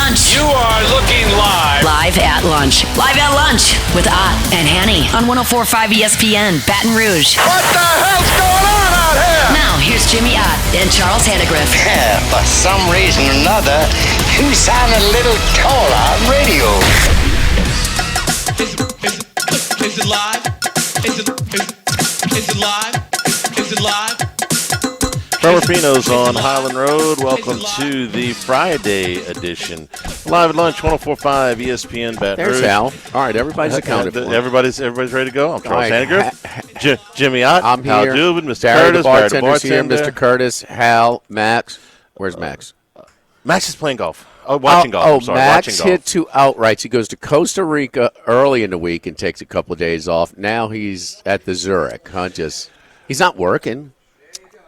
Lunch. You are looking live. Live at lunch. Live at lunch with Ott and Hanny on 104.5 ESPN, Baton Rouge. What the hell's going on out here? Now, here's Jimmy Ott and Charles Hannegriff. For some reason or another, you sound a little taller on radio. Is it live? Is it live? Is it live? Trevor Pino's on Highland Road. Welcome to the Friday edition. Live at lunch, 104.5 ESPN Baton Rouge. There's Al. All right, everybody's accounted for. Everybody's ready to go. I'm Charles Hannegriff. Jimmy Ott. I'm here. Hal Dubin, Mr. Barry Curtis. the bartender's Barry the here. Mr. Curtis, Hal, Max. Where's Max? Max is playing golf. Watching golf. I'm sorry, Max watching golf. hit 2 outrights. He goes to Costa Rica early in the week and takes a couple of days off. Now he's at the Zurich. He's not working.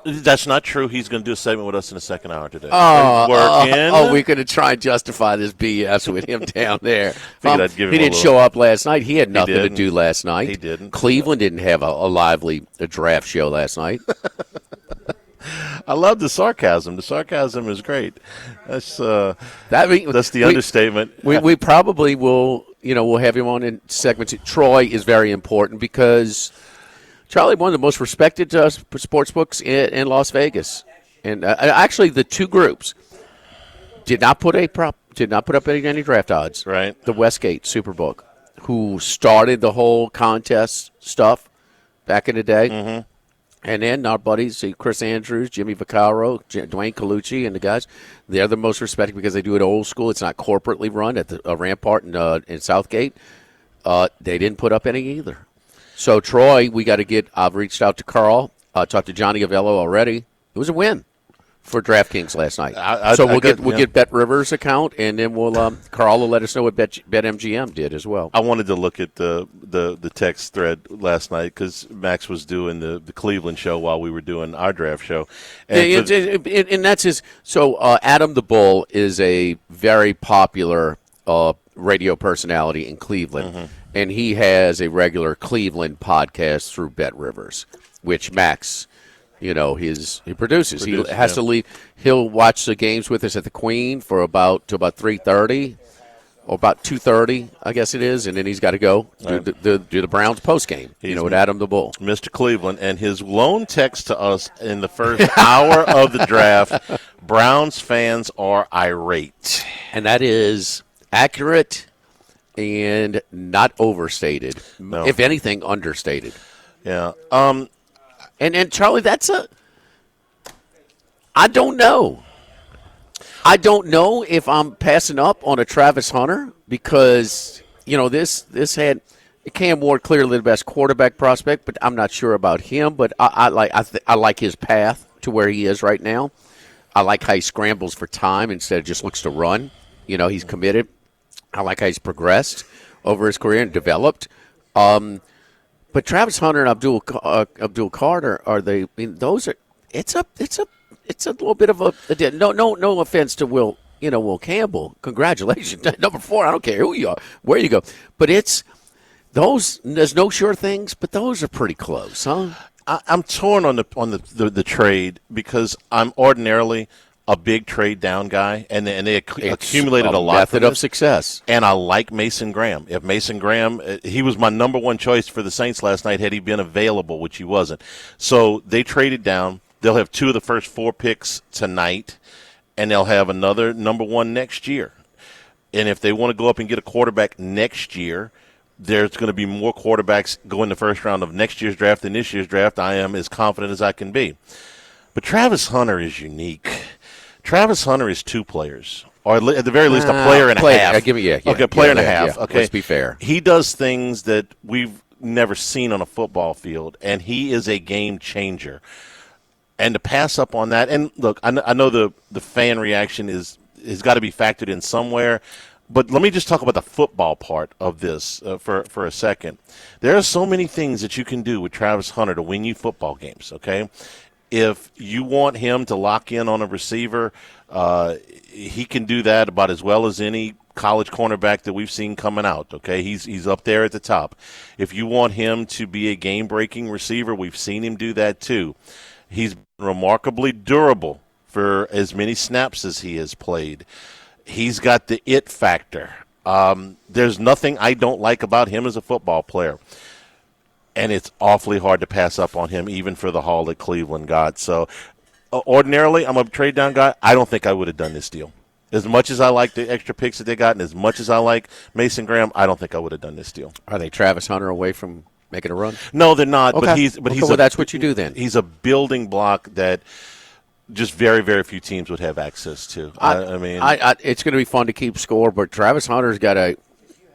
That's not true. He's going to do a segment with us in the second hour today. We're going to try and justify this BS with him down there. I'd give him he didn't show up last night. He had nothing to do last night. He didn't. Cleveland didn't have a lively draft show last night. I love the sarcasm. The sarcasm is great. That's the understatement. We probably will. We'll have him on in segment 2. Troy is very important because Charlie, one of the most respected sports books in Las Vegas, and actually the two groups did not put up any draft odds. Right. The Westgate Superbook, who started the whole contest stuff back in the day, and then our buddies Chris Andrews, Jimmy Vaccaro, Dwayne Colucci, and the guys, they're the most respected because they do it old school. It's not corporately run at the Rampart in Southgate. They didn't put up any either. So, Troy, we got to get – I've reached out to Carl, talked to Johnny Avello already. It was a win for DraftKings last night. We'll get Bet Rivers' account, and then Carl will let us know what BetMGM did as well. I wanted to look at the text thread last night because Max was doing the Cleveland show while we were doing our draft show. And that's his – so, Adam the Bull is a very popular radio personality in Cleveland. And he has a regular Cleveland podcast through Bet Rivers, which Max, he produces. He has to leave. He'll watch the games with us at the Queen for about 3:30 or about 2:30, I guess it is, and then he's got to go do the Browns post game. With Adam the Bull, Mr. Cleveland, and his lone text to us in the first hour of the draft: Browns fans are irate, and that is accurate. And not overstated. No. If anything, understated. Yeah. And Charlie, I don't know. I don't know if I'm passing up on a Travis Hunter because, this had Cam Ward clearly the best quarterback prospect, but I'm not sure about him. But I like his path to where he is right now. I like how he scrambles for time instead of just looks to run. He's committed. I like how he's progressed over his career and developed. But Travis Hunter and Abdul Carter it's a little bit of a no offense to Will Campbell. Congratulations, number 4. I don't care who you are, where you go, but there's no sure things, but those are pretty close, huh? I'm torn on the trade because I'm ordinarily a big trade down guy, and they accumulated a lot. Method of success. And I like Mason Graham. If Mason Graham, he was my number one choice for the Saints last night had he been available, which he wasn't. So they traded down. They'll have 2 of the first 4 picks tonight, and they'll have another number 1 next year. And if they want to go up and get a quarterback next year, there's going to be more quarterbacks go in the first round of next year's draft than this year's draft. I am as confident as I can be. But Travis Hunter is unique. Travis Hunter is 2 players, or at the very least a player and a half. Okay, player and a half. Okay, let's be fair. He does things that we've never seen on a football field, and he is a game changer. And to pass up on that, and look, I know the fan reaction has got to be factored in somewhere, but let me just talk about the football part of this for a second. There are so many things that you can do with Travis Hunter to win you football games, okay? If you want him to lock in on a receiver, he can do that about as well as any college cornerback that we've seen coming out, okay? He's up there at the top. If you want him to be a game-breaking receiver, we've seen him do that too. He's remarkably durable for as many snaps as he has played. He's got the it factor. There's nothing I don't like about him as a football player. And it's awfully hard to pass up on him, even for the haul that Cleveland got. So, ordinarily, I'm a trade down guy. I don't think I would have done this deal. As much as I like the extra picks that they got, and as much as I like Mason Graham, I don't think I would have done this deal. Are they Travis Hunter away from making a run? No, they're not. Okay. But he's that's what you do then. He's a building block that just very, very few teams would have access to. I mean, it's going to be fun to keep score, but Travis Hunter's got a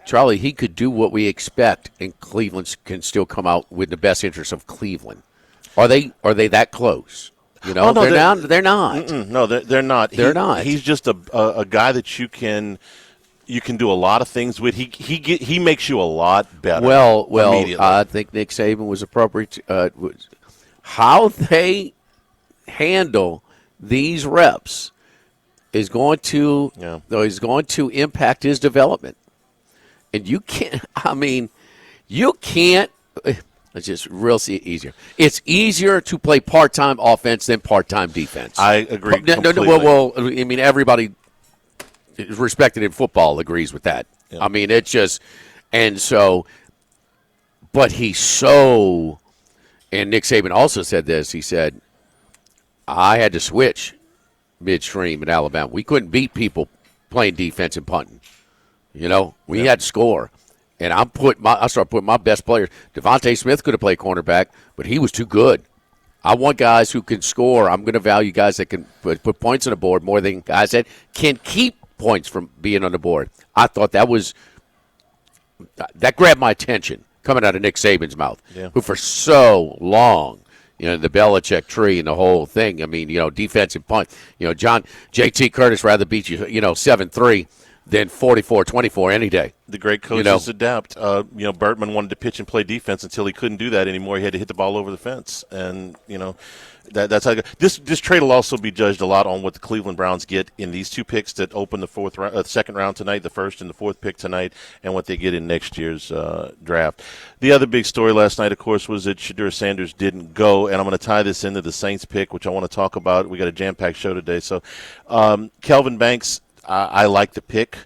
Charlie. He could do what we expect, and Cleveland can still come out with the best interest of Cleveland. Are they that close? You know, no, they're not. No, they're not. They're not. He's just a guy that you can do a lot of things with. He makes you a lot better. Well, immediately. I think Nick Saban was appropriate. How they handle these reps is going to impact his development. And you can't. I mean, you can't. It's just real easier. It's easier to play part-time offense than part-time defense. I agree completely. Well, I mean, everybody respected in football agrees with that. Yeah. I mean, it's just – and so – but he's so – and Nick Saban also said this. He said, I had to switch midstream in Alabama. We couldn't beat people playing defense and punting. You know, we had to score. And I started putting my best players. Devontae Smith could have played cornerback, but he was too good. I want guys who can score. I'm going to value guys that can put points on the board more than guys that can keep points from being on the board. I thought that grabbed my attention coming out of Nick Saban's mouth, who for so long, you know, the Belichick tree and the whole thing. I mean, you know, defensive punt. You know, JT Curtis rather beat you, 7-3 than 44-24 any day. The great coaches adapt. Bertman wanted to pitch and play defense until he couldn't do that anymore. He had to hit the ball over the fence, and that's how this trade will also be judged a lot on what the Cleveland Browns get in these two picks that open the second round tonight, the first and the fourth pick tonight, and what they get in next year's draft. The other big story last night, of course, was that Shedeur Sanders didn't go, and I'm going to tie this into the Saints pick, which I want to talk about. We got a jam-packed show today, so Kelvin Banks. I like the pick.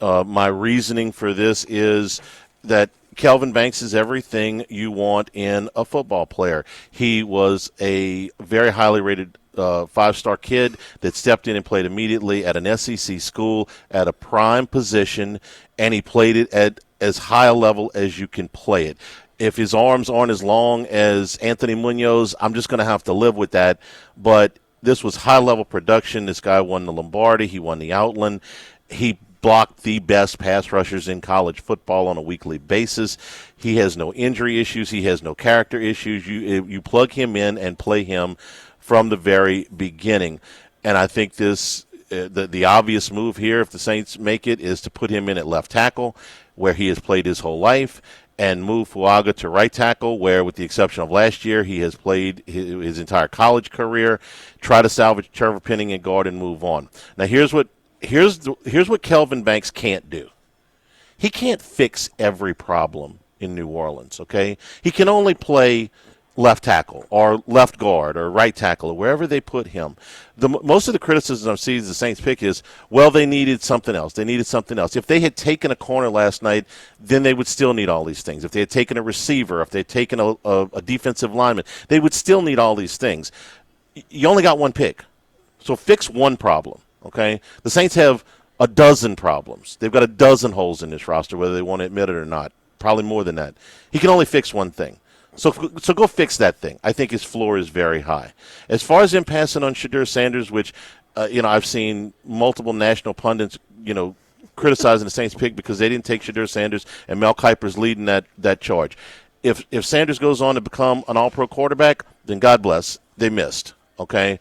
My reasoning for this is that Kelvin Banks is everything you want in a football player. He was a very highly rated five-star kid that stepped in and played immediately at an SEC school at a prime position, and he played it at as high a level as you can play it. If his arms aren't as long as Anthony Munoz, I'm just going to have to live with that. But this was high-level production. This guy won the Lombardi. He won the Outland. He blocked the best pass rushers in college football on a weekly basis. He has no injury issues. He has no character issues. You plug him in and play him from the very beginning. And I think the obvious move here, if the Saints make it, is to put him in at left tackle, where he has played his whole life, and move Fuaga to right tackle, where, with the exception of last year, he has played his entire college career. Try to salvage Trevor Penning and guard and move on. Now, here's what Kelvin Banks can't do. He can't fix every problem in New Orleans, okay? He can only play left tackle or left guard or right tackle or wherever they put him. Most of the criticism I've seen of the Saints pick is, well, they needed something else. They needed something else. If they had taken a corner last night, then they would still need all these things. If they had taken a receiver, if they had taken a defensive lineman, they would still need all these things. You only got one pick. So fix one problem, okay? The Saints have a dozen problems. They've got a dozen holes in this roster, whether they want to admit it or not. Probably more than that. He can only fix one thing. So go fix that thing. I think his floor is very high. As far as him passing on Shedeur Sanders, which, I've seen multiple national pundits, criticizing the Saints pick because they didn't take Shedeur Sanders, and Mel Kiper's leading that charge. If Sanders goes on to become an all-pro quarterback, then God bless. They missed, okay?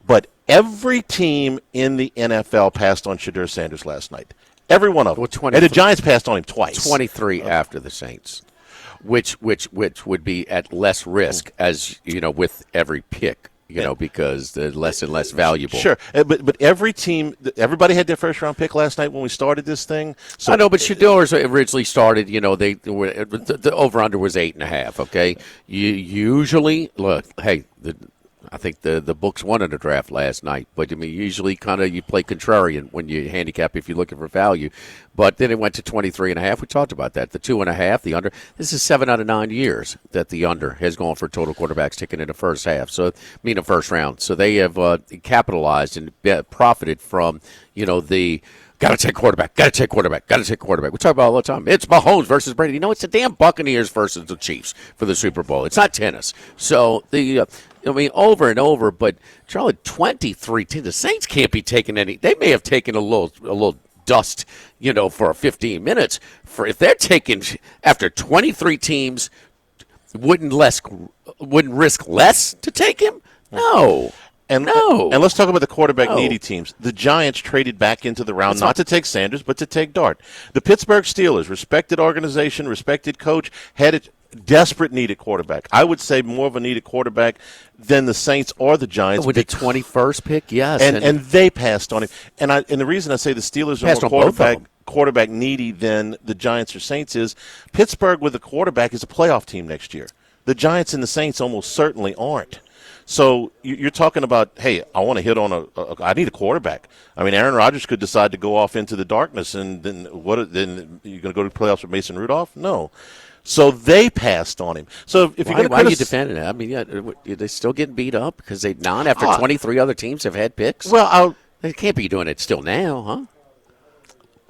But every team in the NFL passed on Shedeur Sanders last night. Every one of them. And the Giants passed on him twice. 23 after the Saints. Which would be at less risk, as with every pick, because they're less and less valuable. Sure, but every team, everybody had their first round pick last night when we started this thing. So I know, but Shedeur's originally started. The over under was 8.5. Okay, you usually look. Hey, I think the books won in the draft last night. But, I mean, usually kind of you play contrarian when you handicap if you're looking for value. But then it went to 23.5. We talked about that. The 2.5, the under. This is 7 out of 9 years that the under has gone for total quarterbacks taken in the first half. So, the first round. So they have capitalized and profited from, the got to take quarterback, got to take quarterback, got to take quarterback. We talk about it all the time. It's Mahomes versus Brady. It's the damn Buccaneers versus the Chiefs for the Super Bowl. It's not tennis. So, over and over. But, Charlie, 23 teams. The Saints can't be taking any. They may have taken a little dust, for 15 minutes. For if they're taking after 23 teams, wouldn't risk less to take him? No. And let's talk about the quarterback-needy teams. The Giants traded back into the round not to take Sanders, but to take Dart. The Pittsburgh Steelers, respected organization, respected coach, had a desperate needed quarterback. I would say more of a needed quarterback than the Saints or the Giants. With the 21st pick, yes. And they passed on him. And the reason I say the Steelers are more quarterback needy than the Giants or Saints is Pittsburgh with a quarterback is a playoff team next year. The Giants and the Saints almost certainly aren't. So you're talking about, hey, I want to hit on I need a quarterback. I mean, Aaron Rodgers could decide to go off into the darkness, and then Then you're going to go to playoffs with Mason Rudolph? No. So they passed on him. So if you're going to why are you defending it? I mean, are they still getting beat up because they've not after 23 other teams have had picks? Well, they can't be doing it still now, huh?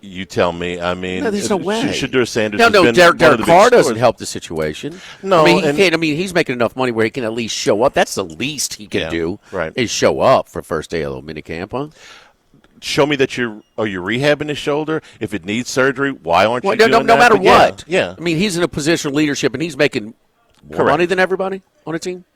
You tell me. I mean, no, there's no way. Shadur Sanders. Derek Carr doesn't help the situation. No, I mean, he can't. I mean, he's making enough money where he can at least show up. That's the least he can do. Right. Is show up for first day of the minicamp, huh? Show me that you're rehabbing his shoulder. If it needs surgery, why aren't you doing that? No matter what. Yeah. I mean, he's in a position of leadership, and he's making more money than everybody on a team.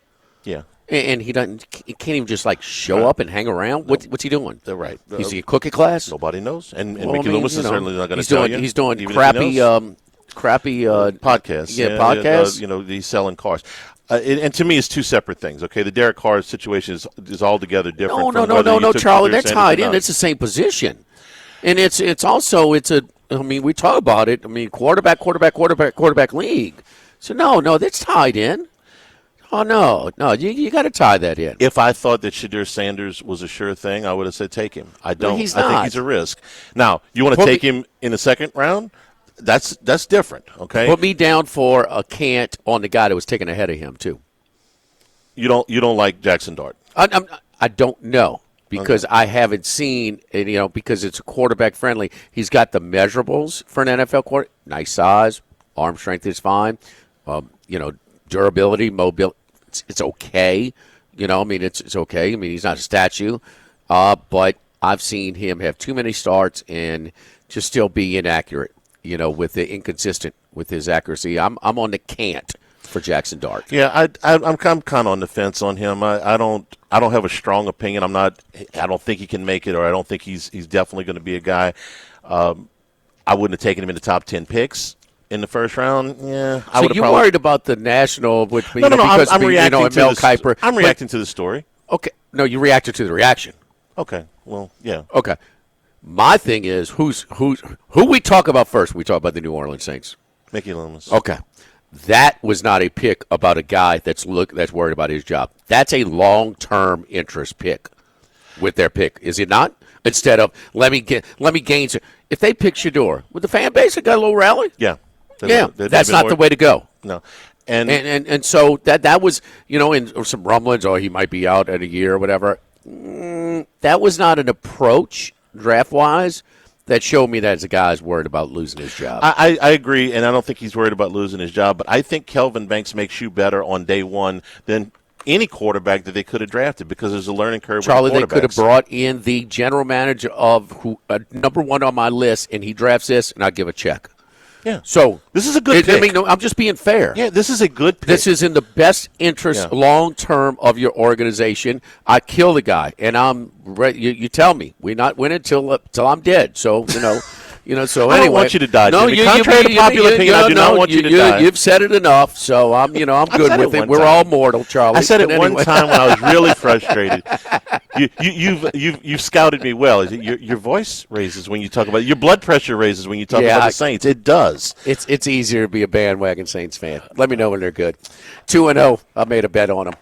Yeah. And he can't even just show up and hang around. What's he doing? They're right. Is he a cookie class? Nobody knows. And Mickey Loomis is certainly not going to tell you. He's doing crappy podcasts. Yeah, podcasts. He's selling cars. And to me, it's two separate things. Okay, the Derek Carr situation is altogether different. No, Charlie. They're tied in. It's the same position, and it's also a. I mean, we talk about it. I mean, quarterback league. So no, that's tied in. Oh no, you got to tie that in. If I thought that Shadur Sanders was a sure thing, I would have said take him. I don't. He's I not. think he's a risk. Now, you want to take him in the second round? That's different. Okay. Put me down for a can't on the guy that was taken ahead of him too. You don't like Jackson Dart? I don't know because I haven't seen because it's quarterback friendly. He's got the measurables for an NFL quarterback. Nice size, arm strength is fine. Durability, mobility, it's okay. I mean, it's okay. I mean, he's not a statue, but I've seen him have too many starts and just still be inaccurate. With the inconsistent with his accuracy. I'm on the can't for Jackson Dart. Yeah, I'm kind of on the fence on him. I don't have a strong opinion. I don't think he can make it, or I don't think he's definitely going to be a guy. I wouldn't have taken him in the top 10 picks. In the first round, yeah. So you're worried about the national, which no. Because I'm reacting to Mel Kiper. I'm reacting to the story. Okay, no, you reacted to the reaction. Okay, well, yeah. Okay, my thing is who we talk about first. We talk about the New Orleans Saints. Mickey Loomis. Okay, that was not a pick about a guy that's worried about his job. That's a long-term interest pick with their pick, is it not? Instead of let me gain. If they pick Shador, would the fan base have got a little rally? Yeah. That's not the way to go. No, and so that was in some rumblings. Oh, he might be out at a year or whatever. That was not an approach draft wise that showed me that the guy's worried about losing his job. I agree, and I don't think he's worried about losing his job. But I think Kelvin Banks makes you better on day one than any quarterback that they could have drafted because there's a learning curve. Charlie, with they could have brought in the general manager of number one on my list, and he drafts this, and I give a check. Yeah. So this is a good pick. I mean, no, I'm just being fair. Yeah, this is a good pick. This is in the best interest long term of your organization. I kill the guy, and I'm ready. You tell me we're not winning till I'm dead. So So I anyway, don't want you to die. No, Jimmy. Contrary to popular opinion, I do not want you to die. You've said it enough, so I'm good with it. We're all mortal, Charlie. I said it one time when I was really frustrated. You've scouted me well. Your voice raises when you talk about it. Your blood pressure raises when you talk about the Saints. It does. It's easier to be a bandwagon Saints fan. Let me know when they're good. 2-0. I made a bet on them.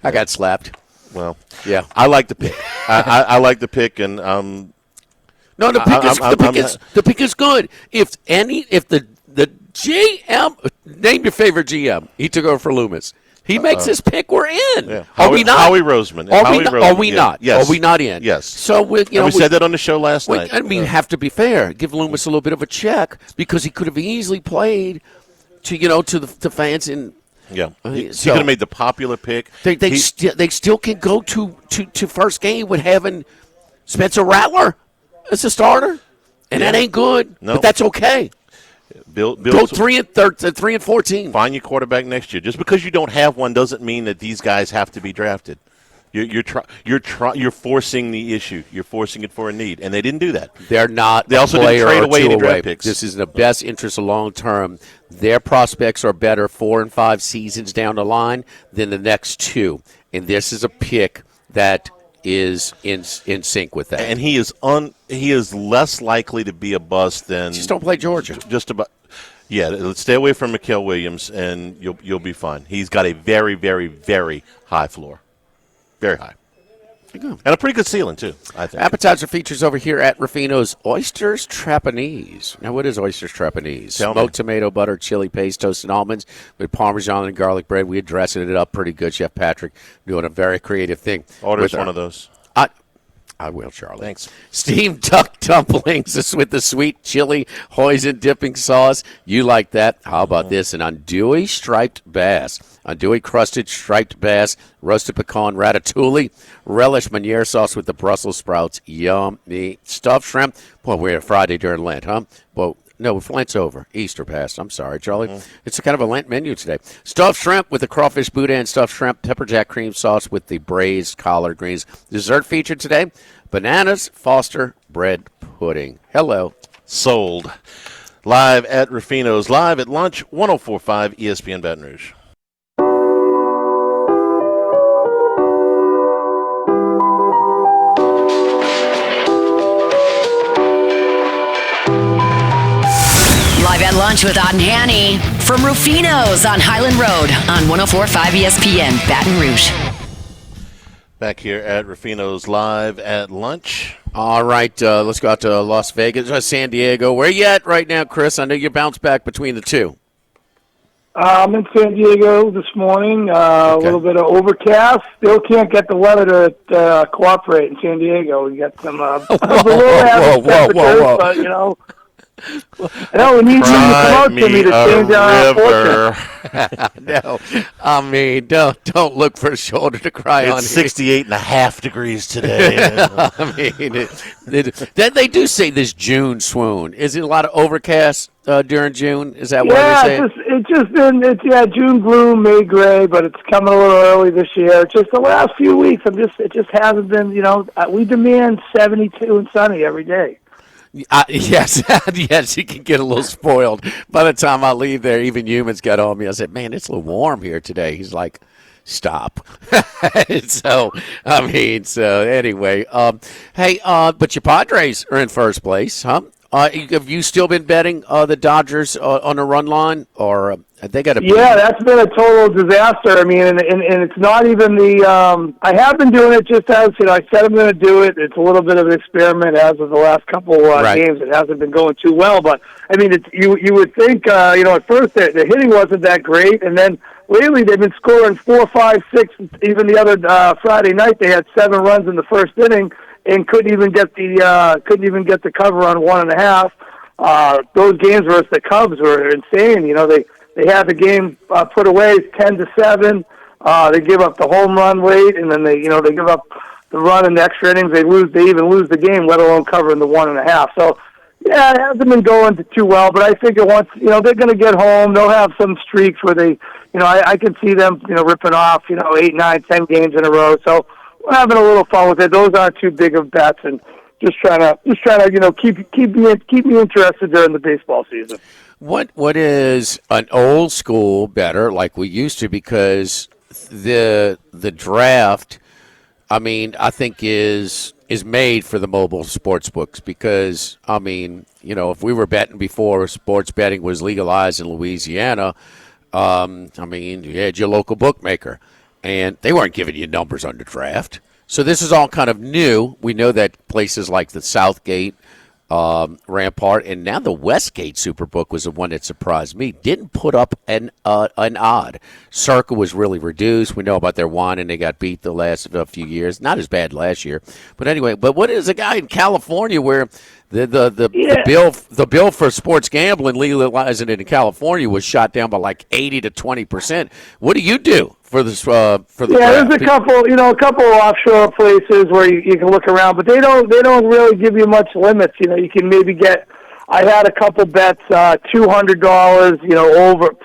I got slapped. Well, Yeah. I like the pick. I like the pick, and No, the pick is good. If the GM, name your favorite GM, he took over for Loomis. He makes this pick, we're in. Yeah. Are we not? Howie Roseman. Are we not? Yes. Are we not in? Yes. So we said that on the show last night. I mean, have to be fair. Give Loomis a little bit of a check because he could have easily played to the fans in. Yeah, he So- could have made the popular pick. They still can go to first game with having Spencer Rattler as a starter, and that ain't good. No. But that's okay. Go Go 3-14. Find your quarterback next year. Just because you don't have one doesn't mean that these guys have to be drafted. You're forcing the issue. You're forcing it for a need, and they didn't do that. They're not. They also didn't trade away any draft picks. This is in the best interest of long term. Their prospects are better 4 and 5 seasons down the line than the next 2, and this is a pick that is in sync with that. And he is less likely to be a bust than Just don't play Georgia. Just about. Yeah, let's stay away from Mikael Williams, and you'll be fine. He's got a very, very, very high floor, very high, and a pretty good ceiling too. I think. Appetizer features over here at Ruffino's Oysters Trapanese. Now, what is Oysters Trapanese? Tell me. Smoked tomato, butter, chili paste, toasted almonds with Parmesan and garlic bread. We're dressing it up pretty good. Chef Patrick doing a very creative thing. Orders one of those. I will, Charlie. Thanks. Steamed duck dumplings with the sweet chili hoisin dipping sauce. You like that? How about this? An andouille striped bass. Andouille crusted striped bass, roasted pecan ratatouille, relish Meunier sauce with the Brussels sprouts. Yummy. Stuffed shrimp. Boy, we're at Friday during Lent, huh? Well, no, Lent's over. Easter passed. I'm sorry, Charlie. It's a kind of a Lent menu today. Stuffed shrimp with the crawfish boudin, stuffed shrimp, pepper jack cream sauce with the braised collard greens. Dessert featured today, bananas Foster bread pudding. Hello. Sold. Live at Ruffino's, live at lunch, 104.5 ESPN Baton Rouge. Live at lunch with Ott and Hanny from Rufino's on Highland Road on 104.5 ESPN Baton Rouge. Back here at Ruffino's, live at lunch. All right, let's go out to Las Vegas, San Diego. Where you at right now, Chris? I know you bounced back between the two. I'm in San Diego this morning. A little bit of overcast. Still can't get the weather to cooperate in San Diego. We got some below average temperatures, but you know. I know we need you to come out to me to change our fortune. No, I mean, don't look for a shoulder to cry on. It's 68 and a half degrees today. I mean, they do say this June swoon. Is it a lot of overcast during June? Is that what they're saying? It's just been June gloom, May gray, but it's coming a little early this year. Just the last few weeks, it just hasn't been. You know, we demand 72 and sunny every day. Yes, yes, you can get a little spoiled. By the time I leave there, even humans got on me. I said, man, it's a little warm here today. He's like, stop. So anyway, hey, but your Padres are in first place, huh? Have you still been betting the Dodgers on the run line, or they got to? Yeah, that's been a total disaster. I mean, and it's not even the. I have been doing it just as I said I'm going to do it. It's a little bit of an experiment as of the last couple games. It hasn't been going too well, but I mean, you would think at first the hitting wasn't that great, and then lately they've been scoring 4, 5, 6. Even the other Friday night they had 7 runs in the first inning. And couldn't even get the cover on 1.5. Those games versus the Cubs were insane. You know, they had the game put away 10-7. They give up the home run late, and then they give up the run in the extra innings. They even lose the game, let alone covering the 1.5. So yeah, it hasn't been going too well. But I think once they're going to get home, they'll have some streaks where they I can see them ripping off 8, 9, 10 games in a row. So. We're having a little fun with it. Those aren't too big of bets, and just trying to keep me interested during the baseball season. What is an old school better like we used to? Because the draft, I mean, I think is made for the mobile sports books. Because I mean, if we were betting before sports betting was legalized in Louisiana, I mean, you had your local bookmaker. and they weren't giving you numbers on the draft. So this is all kind of new. We know that places like the Southgate, Rampart, and now the Westgate Superbook was the one that surprised me. Didn't put up an odd. Circa was really reduced. We know about their wine, and they got beat the last few years. Not as bad last year, but anyway. But what is a guy in California where the bill for sports gambling, legalizing it in California, was shot down by like 80 to 20%? What do you do for this? For the there's draft? a couple of offshore places where you can look around, but they don't really give you much limits. You can maybe get. I had a couple bets, $200. Over.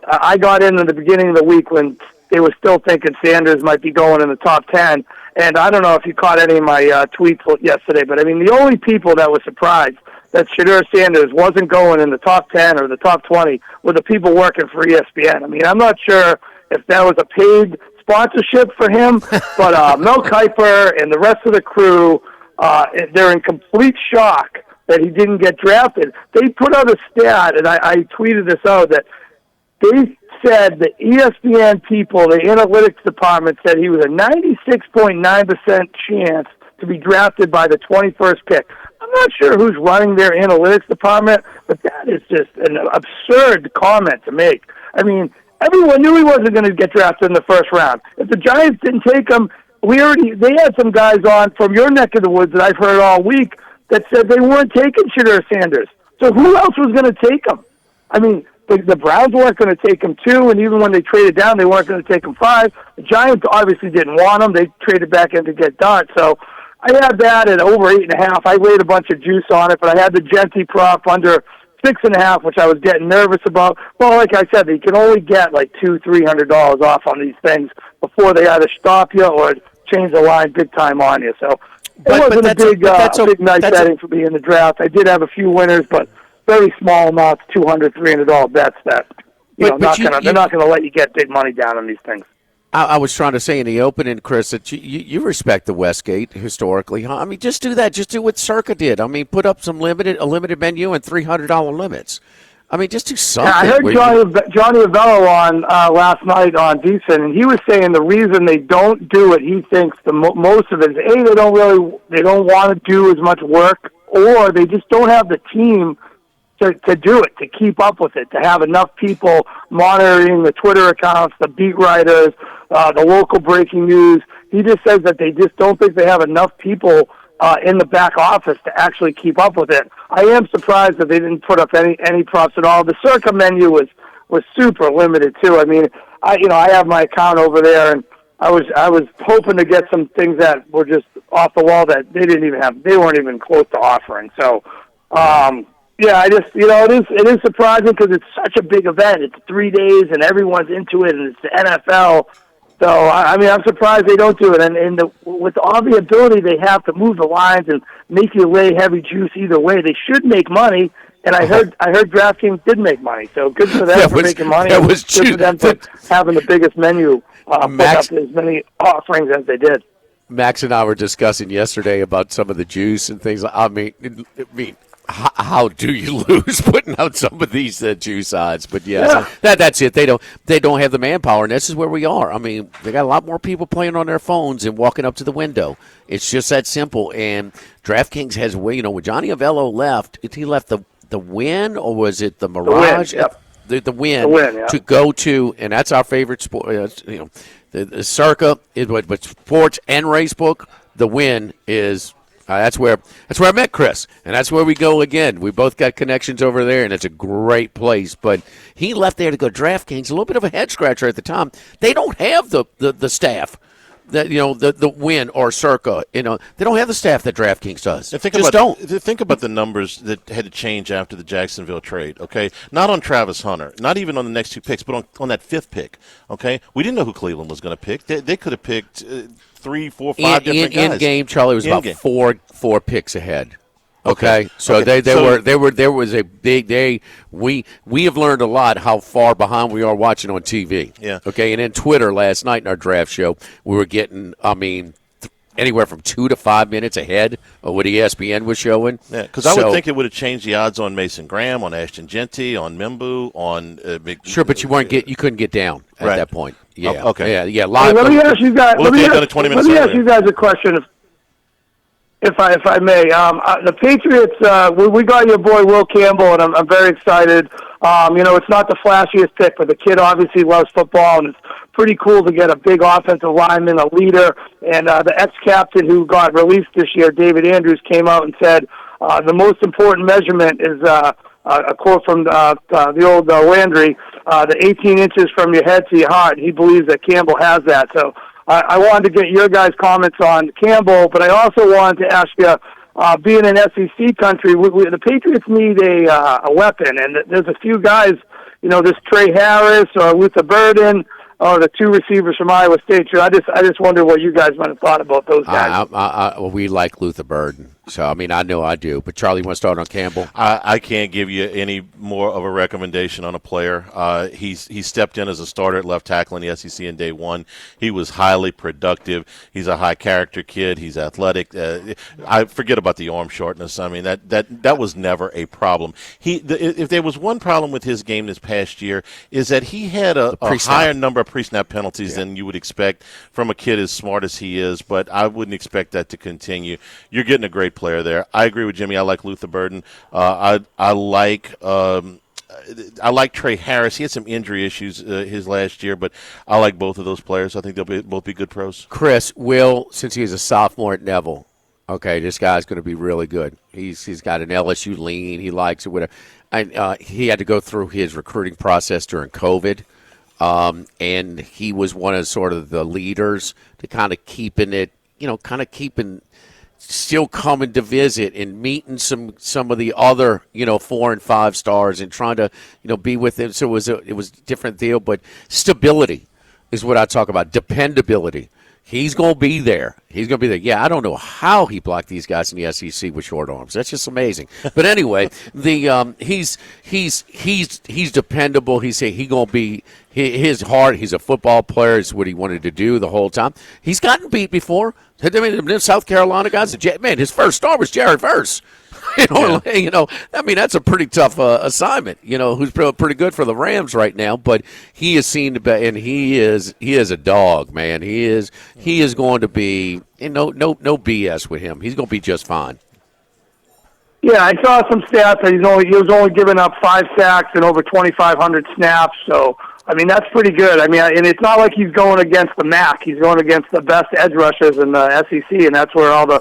I got in the beginning of the week when they were still thinking Sanders might be going in the top 10. And I don't know if you caught any of my tweets yesterday, but I mean, the only people that were surprised that Shadur Sanders wasn't going in the top 10 or the top 20 were the people working for ESPN. I mean, I'm not sure if that was a paid sponsorship for him, but Mel Kiper and the rest of the crew, they're in complete shock that he didn't get drafted. They put out a stat, and I tweeted this out, that they said the ESPN people, the analytics department, said he was a 96.9% chance to be drafted by the 21st pick. I'm not sure who's running their analytics department, but that is just an absurd comment to make. I mean, everyone knew he wasn't going to get drafted in the first round. If the Giants didn't take him, they had some guys on from your neck of the woods that I've heard all week that said they weren't taking Shadur Sanders. So who else was going to take him? I mean, the Browns weren't going to take him 2, and even when they traded down, they weren't going to take him 5. The Giants obviously didn't want him. They traded back in to get Dart. So I had that at over 8.5. I laid a bunch of juice on it, but I had the Genty prop under 6.5, which I was getting nervous about. Well, like I said, you can only get like $200-$300 off on these things before they either stop you or change the line big time on you. So it wasn't a big night betting for me in the draft. I did have a few winners, but very small amounts, $200, $300 bets that they're not going to let you get big money down on these things. I was trying to say in the opening, Chris, that you respect the Westgate historically, huh? I mean, just do that. Just do what Circa did. I mean, put up a limited menu and $300 limits. I mean, just do something. Yeah, I heard Johnny Avello on last night on Decent, and he was saying the reason they don't do it, he thinks most of it is they don't want to do as much work, or they just don't have the team to do it, to keep up with it, to have enough people monitoring the Twitter accounts, the beat writers, the local breaking news. He just says that they just don't think they have enough people in the back office to actually keep up with it. I am surprised that they didn't put up any props at all. The Circa menu was super limited too. I mean, I have my account over there, and I was hoping to get some things that were just off the wall that they weren't even close to offering. So. Yeah, it is surprising because it's such a big event. It's 3 days and everyone's into it, and it's the NFL. So, I mean, I'm surprised they don't do it. And with all the ability they have to move the lines and make you lay heavy juice either way, they should make money. And I heard DraftKings did make money. So good for them for making money. That was good for them for having the biggest menu, put up as many offerings as they did. Max and I were discussing yesterday about some of the juice and things. I mean, how do you lose putting out some of these juice odds? But that's it. They don't have the manpower, and this is where we are. I mean, they got a lot more people playing on their phones and walking up to the window. It's just that simple. And DraftKings has a way. When Johnny Avello left, he left the win, or was it the Mirage? The win to go to, and that's our favorite sport. The Circa is what sports and racebook. The win is. That's where I met Chris, and that's where we go again. We both got connections over there, and it's a great place. But he left there to go DraftKings, a little bit of a head scratcher at the time. They don't have the staff that the Win or Circa. They don't have the staff that DraftKings does. Think about the numbers that had to change after the Jacksonville trade. Okay, not on Travis Hunter, not even on the next 2 picks, but on that 5th pick. Okay, we didn't know who Cleveland was going to pick. They could have picked 3, 4, 5 different guys. In game, Charlie was about four picks ahead. Okay. So there was a big day. We have learned a lot how far behind we are watching on TV. Yeah. Okay. And then Twitter last night in our draft show, we were getting anywhere from 2 to 5 minutes ahead of what ESPN was showing. Yeah, because I would think it would have changed the odds on Mason Graham, on Ashton Genty, on Mimbu, on sure, but you couldn't get down at that point. Yeah, okay, yeah. Live. Let me ask you guys. Well, let me ask you guys a question, if I may. The Patriots. We got your boy Will Campbell, and I'm very excited. It's not the flashiest pick, but the kid obviously loves football, and it's pretty cool to get a big offensive lineman, a leader, and the ex-captain who got released this year, David Andrews, came out and said the most important measurement is a quote from the old Landry, the 18 inches from your head to your heart. He believes that Campbell has that. So I wanted to get your guys' comments on Campbell, but I also wanted to ask you, being an SEC country, the Patriots need a weapon, and there's a few guys, this Trey Harris or Luther Burden, or the two receivers from Iowa State. I just wonder what you guys might have thought about those guys. We like Luther Burden, so I know I do. But Charlie, you want to start on Campbell? I can't give you any more of a recommendation on a player. He stepped in as a starter at left tackle in the SEC in day one. He was highly productive. He's a high character kid. He's athletic. I forget about the arm shortness. I mean that was never a problem. If there was one problem with his game this past year is that he had a higher number of pre-snap penalties than you would expect from a kid as smart as he is, but I wouldn't expect that to continue. You're getting a great player there. I agree with Jimmy. I like Luther Burden. I like Trey Harris. He had some injury issues his last year, but I like both of those players. I think they'll both be good pros. Chris, since he's a sophomore at Neville, okay, this guy's going to be really good. He's got an LSU lean. He likes it. Whatever. He had to go through his recruiting process during COVID. And he was one of sort of the leaders to kind of keeping still coming to visit and meeting some of the other, 4 and 5 stars and trying to, be with him. So it was a different deal, but stability is what I talk about. Dependability. He's going to be there. Yeah, I don't know how he blocked these guys in the SEC with short arms. That's just amazing. But anyway, he's dependable. He's going to be his heart. He's a football player. It's what he wanted to do the whole time. He's gotten beat before. I mean, the South Carolina guys. Man, his first star was Jared Verse. That's a pretty tough assignment. Who's pretty good for the Rams right now, but he is seen to be, and he is a dog, man. He is going to be no BS with him. He's going to be just fine. Yeah, I saw some stats that he was only giving up 5 sacks and over 2,500 snaps. So that's pretty good. And it's not like he's going against the MAC. He's going against the best edge rushers in the SEC, and that's where all the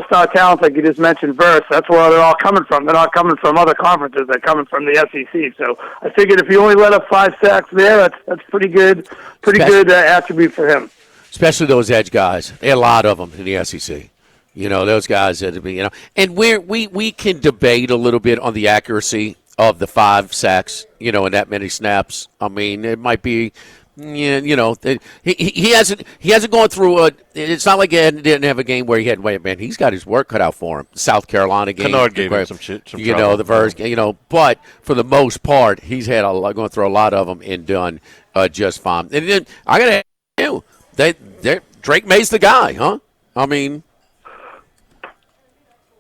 star talents, like you just mentioned, Verse, that's where they're all coming from. They're not coming from other conferences. They're coming from the SEC. So I figured if you only let up 5 sacks there, that's pretty good attribute for him. Especially those edge guys. There are a lot of them in the SEC. Those guys that and we can debate a little bit on the accuracy of the 5 sacks, and that many snaps. It might be. Yeah, he hasn't gone through it's not like he didn't have a game where he had, man, he's got his work cut out for him. South Carolina game. Kennard gave him some trouble. The Verse, but for the most part, he's had going through a lot of them and done just fine. And then I got to ask you, Drake May's the guy, huh?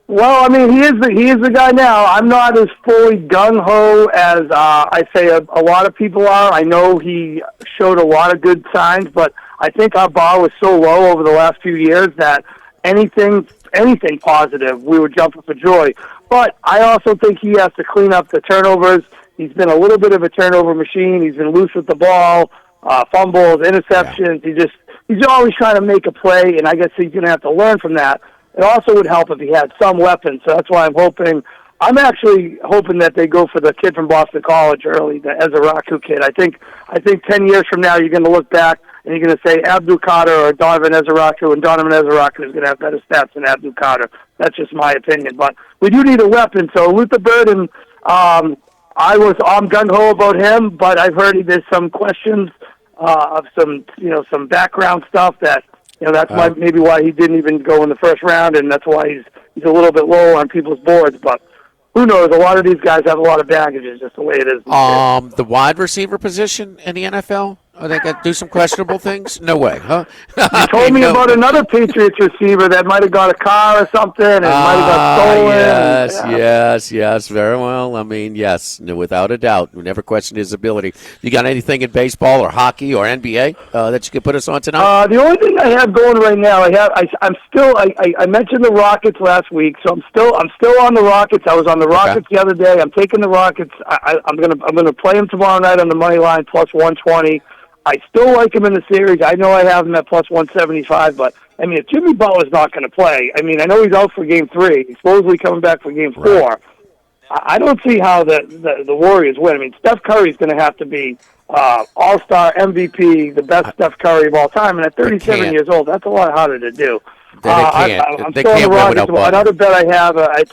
Well, he is the guy now. I'm not as fully gung-ho as I say a lot of people are. I know he showed a lot of good signs, but I think our bar was so low over the last few years that anything positive, we were jumping for joy. But I also think he has to clean up the turnovers. He's been a little bit of a turnover machine. He's been loose with the ball, fumbles, interceptions. Yeah. He's always trying to make a play, and I guess he's going to have to learn from that. It also would help if he had some weapons, so that's why I'm actually hoping that they go for the kid from Boston College early, the Ezeraku kid. I think 10 years from now you're going to look back and you're going to say Abdul Carter or Donovan Ezeraku, and Donovan Ezeraku is going to have better stats than Abdul Carter. That's just my opinion. But we do need a weapon, so Luther Burden, I'm gung-ho about him, but I've heard there's some questions of some background stuff that that's maybe why he didn't even go in the first round, and that's why he's a little bit low on people's boards. But who knows? A lot of these guys have a lot of baggage. It's just the way it is. The wide receiver position in the NFL, Are they going to do some questionable things? No way, huh? You told me about another Patriots receiver that might have got a car or something and might have got stolen. Yes, very well. I mean, yes, no, without a doubt. We never questioned his ability. You got anything in baseball or hockey or NBA that you could put us on tonight? The only thing I have going right now, I mentioned the Rockets last week, so I'm still on the Rockets. I was on the Rockets the other day. I'm taking the Rockets. I'm gonna play them tomorrow night on the money line plus 120. I still like him in the series. I know I have him at plus 175, but, I mean, if Jimmy Butler's not going to play, I mean, I know he's out for Game 3. He's supposedly coming back for Game 4. Right. I don't see how the Warriors win. I mean, Steph Curry's going to have to be All-Star, MVP, the best Steph Curry of all time, and at 37 years old, that's a lot harder to do. I'm still on the Rockets. Another bet I have, I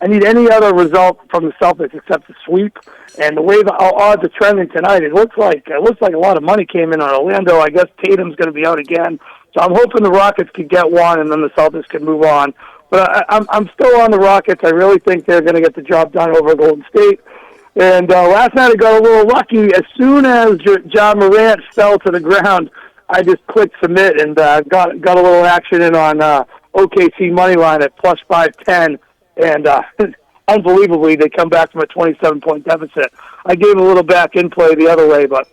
need any other result from the Celtics except the sweep. And the way the odds are trending tonight, it looks like a lot of money came in on Orlando. I guess Tatum's going to be out again, so I'm hoping the Rockets could get one, and then the Celtics can move on. But I'm still on the Rockets. I really think they're going to get the job done over Golden State. And last night I got a little lucky. As soon as Ja Morant fell to the ground, I just clicked submit and got a little action in on OKC money line at plus 510, and unbelievably they come back from a 27-point deficit. I gave a little back in play the other way, but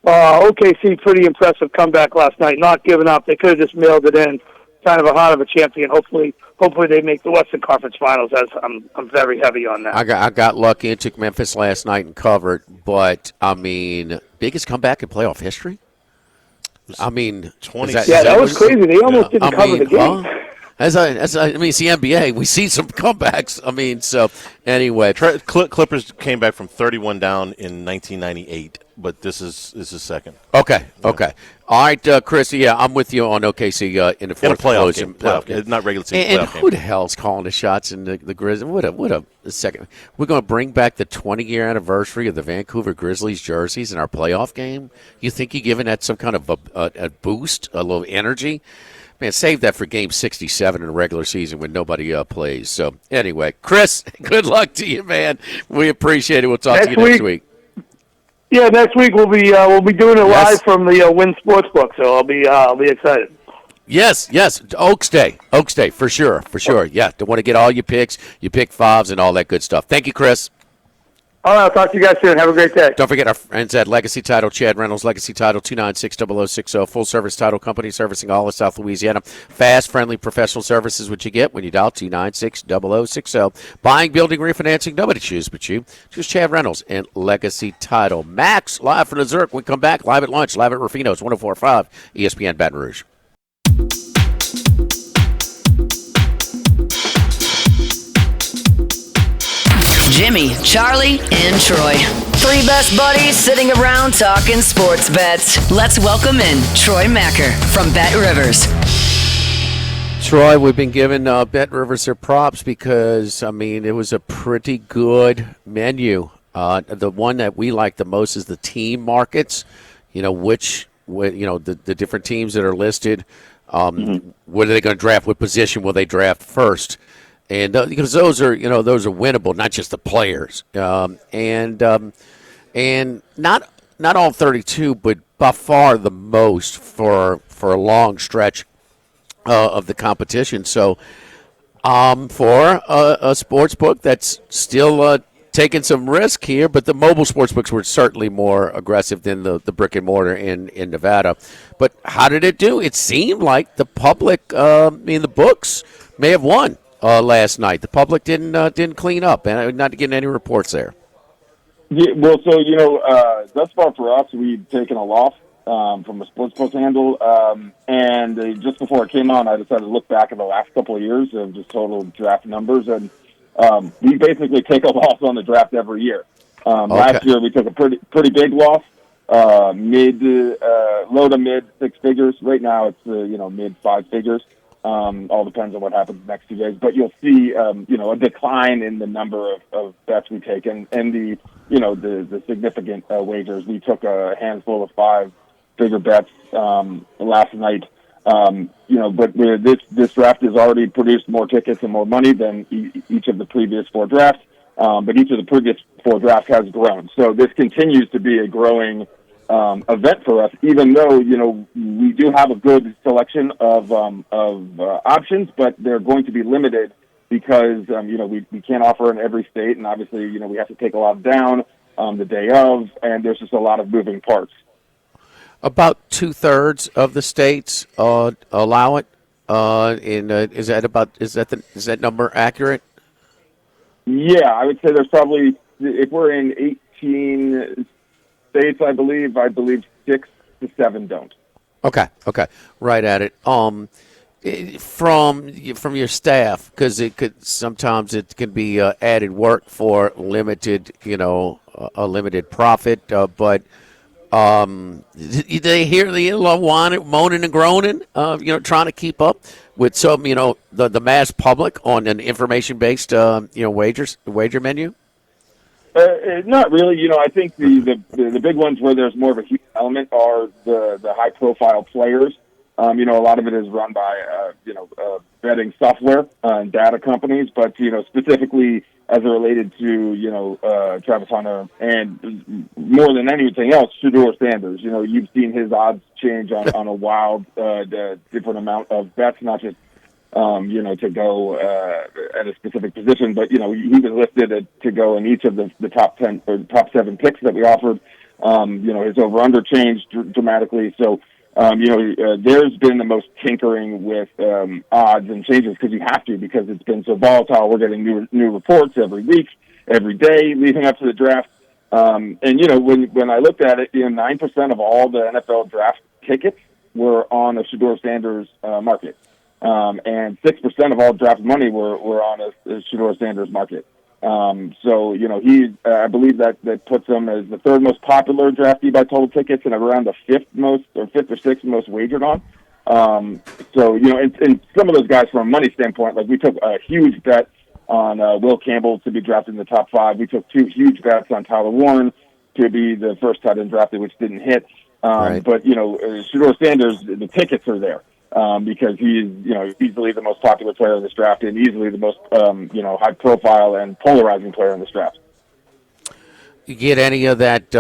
OKC pretty impressive comeback last night. Not giving up. They could have just mailed it in. Kind of a heart of a champion. Hopefully they make the Western Conference Finals. As I'm very heavy on that. I got lucky and took Memphis last night and covered, but I mean, biggest comeback in playoff history. I mean, 20. That was crazy. They almost didn't cover the game. It's the NBA. We see some comebacks. I mean, so anyway, Clippers came back from 31 down in 1998, but this is second. Okay. All right, Chris. Yeah, I'm with you on OKC in the fourth playoff game. Not regular season. And who the hell's calling the shots in the Grizzlies? What a second. We're going to bring back the 20-year anniversary of the Vancouver Grizzlies jerseys in our playoff game. You think you're giving that some kind of a boost, a little energy? Man, save that for Game 67 in the regular season when nobody plays. So, anyway, Chris, good luck to you, man. We appreciate it. We'll talk to you next week. Yeah, next week we'll be doing it live from the Wynn Sportsbook, so I'll be excited. Yes, Oaks Day, for sure. Yeah, don't want to get all your picks, your pick fives, and all that good stuff. Thank you, Chris. All right, I'll talk to you guys soon. Have a great day. Don't forget our friends at Legacy Title, Chad Reynolds, Legacy Title, 296-0060, full-service title company servicing all of South Louisiana. Fast, friendly, professional services, what you get when you dial 296-0060. Buying, building, refinancing, nobody chooses but you. Choose Chad Reynolds and Legacy Title. Max, live from the Zurich. We come back, live at lunch, live at Rufino's, 104.5 ESPN Baton Rouge. Jimmy, Charlie, and Troy. Three best buddies sitting around talking sports bets. Let's welcome in Troy Macker from Bet Rivers. Troy, we've been giving Bet Rivers their props because, I mean, it was a pretty good menu. The one that we like the most is the team markets. You know, the different teams that are listed. What are they going to draft? What position will they draft first? And because those are winnable, not just the players, and not all 32, but by far the most for a long stretch of the competition. So, for a sports book that's still taking some risk here, but the mobile sports books were certainly more aggressive than the brick and mortar in Nevada. But how did it do? It seemed like the public, the books may have won. Last night, the public didn't clean up, and not getting any reports there. Yeah, well, so thus far for us, we've taken a loss from a sportsbook handle, and just before it came on, I decided to look back at the last couple of years of just total draft numbers, and we basically take a loss on the draft every year. Last year, we took a pretty big loss, low to mid six figures. Right now, it's mid five figures. All depends on what happens the next 2 days, but you'll see, a decline in the number of bets we take, and the significant wagers. We took a handful of 5-figure bets last night. But this draft has already produced more tickets and more money than each of the previous 4 drafts. But each of the previous 4 drafts has grown, so this continues to be a growing event for us, even though, we do have a good selection of options, but they're going to be limited because, we can't offer in every state. And obviously, we have to take a lot down the day of, and there's just a lot of moving parts. About 2/3 of the states allow it. Is that number accurate? Yeah, I would say there's probably, if we're in 18 states, I believe 6 to 7 don't. Okay, right at it. From your staff, because sometimes it can be added work for limited, a limited profit. But they hear the moaning and groaning, trying to keep up with some, the mass public on an information-based, wager menu. Not really. I think the big ones where there's more of a huge element are the high-profile players. A lot of it is run by, betting software and data companies, but, specifically as it related to, Travis Hunter and more than anything else, Shedeur Sanders. You've seen his odds change on a wild, different amount of bets, not just, to go at a specific position, but, he was listed to go in each of the top 10 or top 7 picks that we offered. His over-under changed dramatically. So, there's been the most tinkering with odds and changes because you have to, because it's been so volatile. We're getting new reports every week, every day leading up to the draft. And when I looked at it, 9% of all the NFL draft tickets were on a Shedeur Sanders market, and 6% of all draft money were on a Shedeur Sanders market. So, I believe that puts him as the 3rd most popular draftee by total tickets and around the 5th or 6th most wagered on. And some of those guys from a money standpoint, like we took a huge bet on Will Campbell to be drafted in the top 5. We took 2 huge bets on Tyler Warren to be the first tight end drafted, which didn't hit. Right. But, Shedeur Sanders, the tickets are there. Because he's, easily the most popular player in this draft and easily the most, high profile and polarizing player in this draft. You get any of that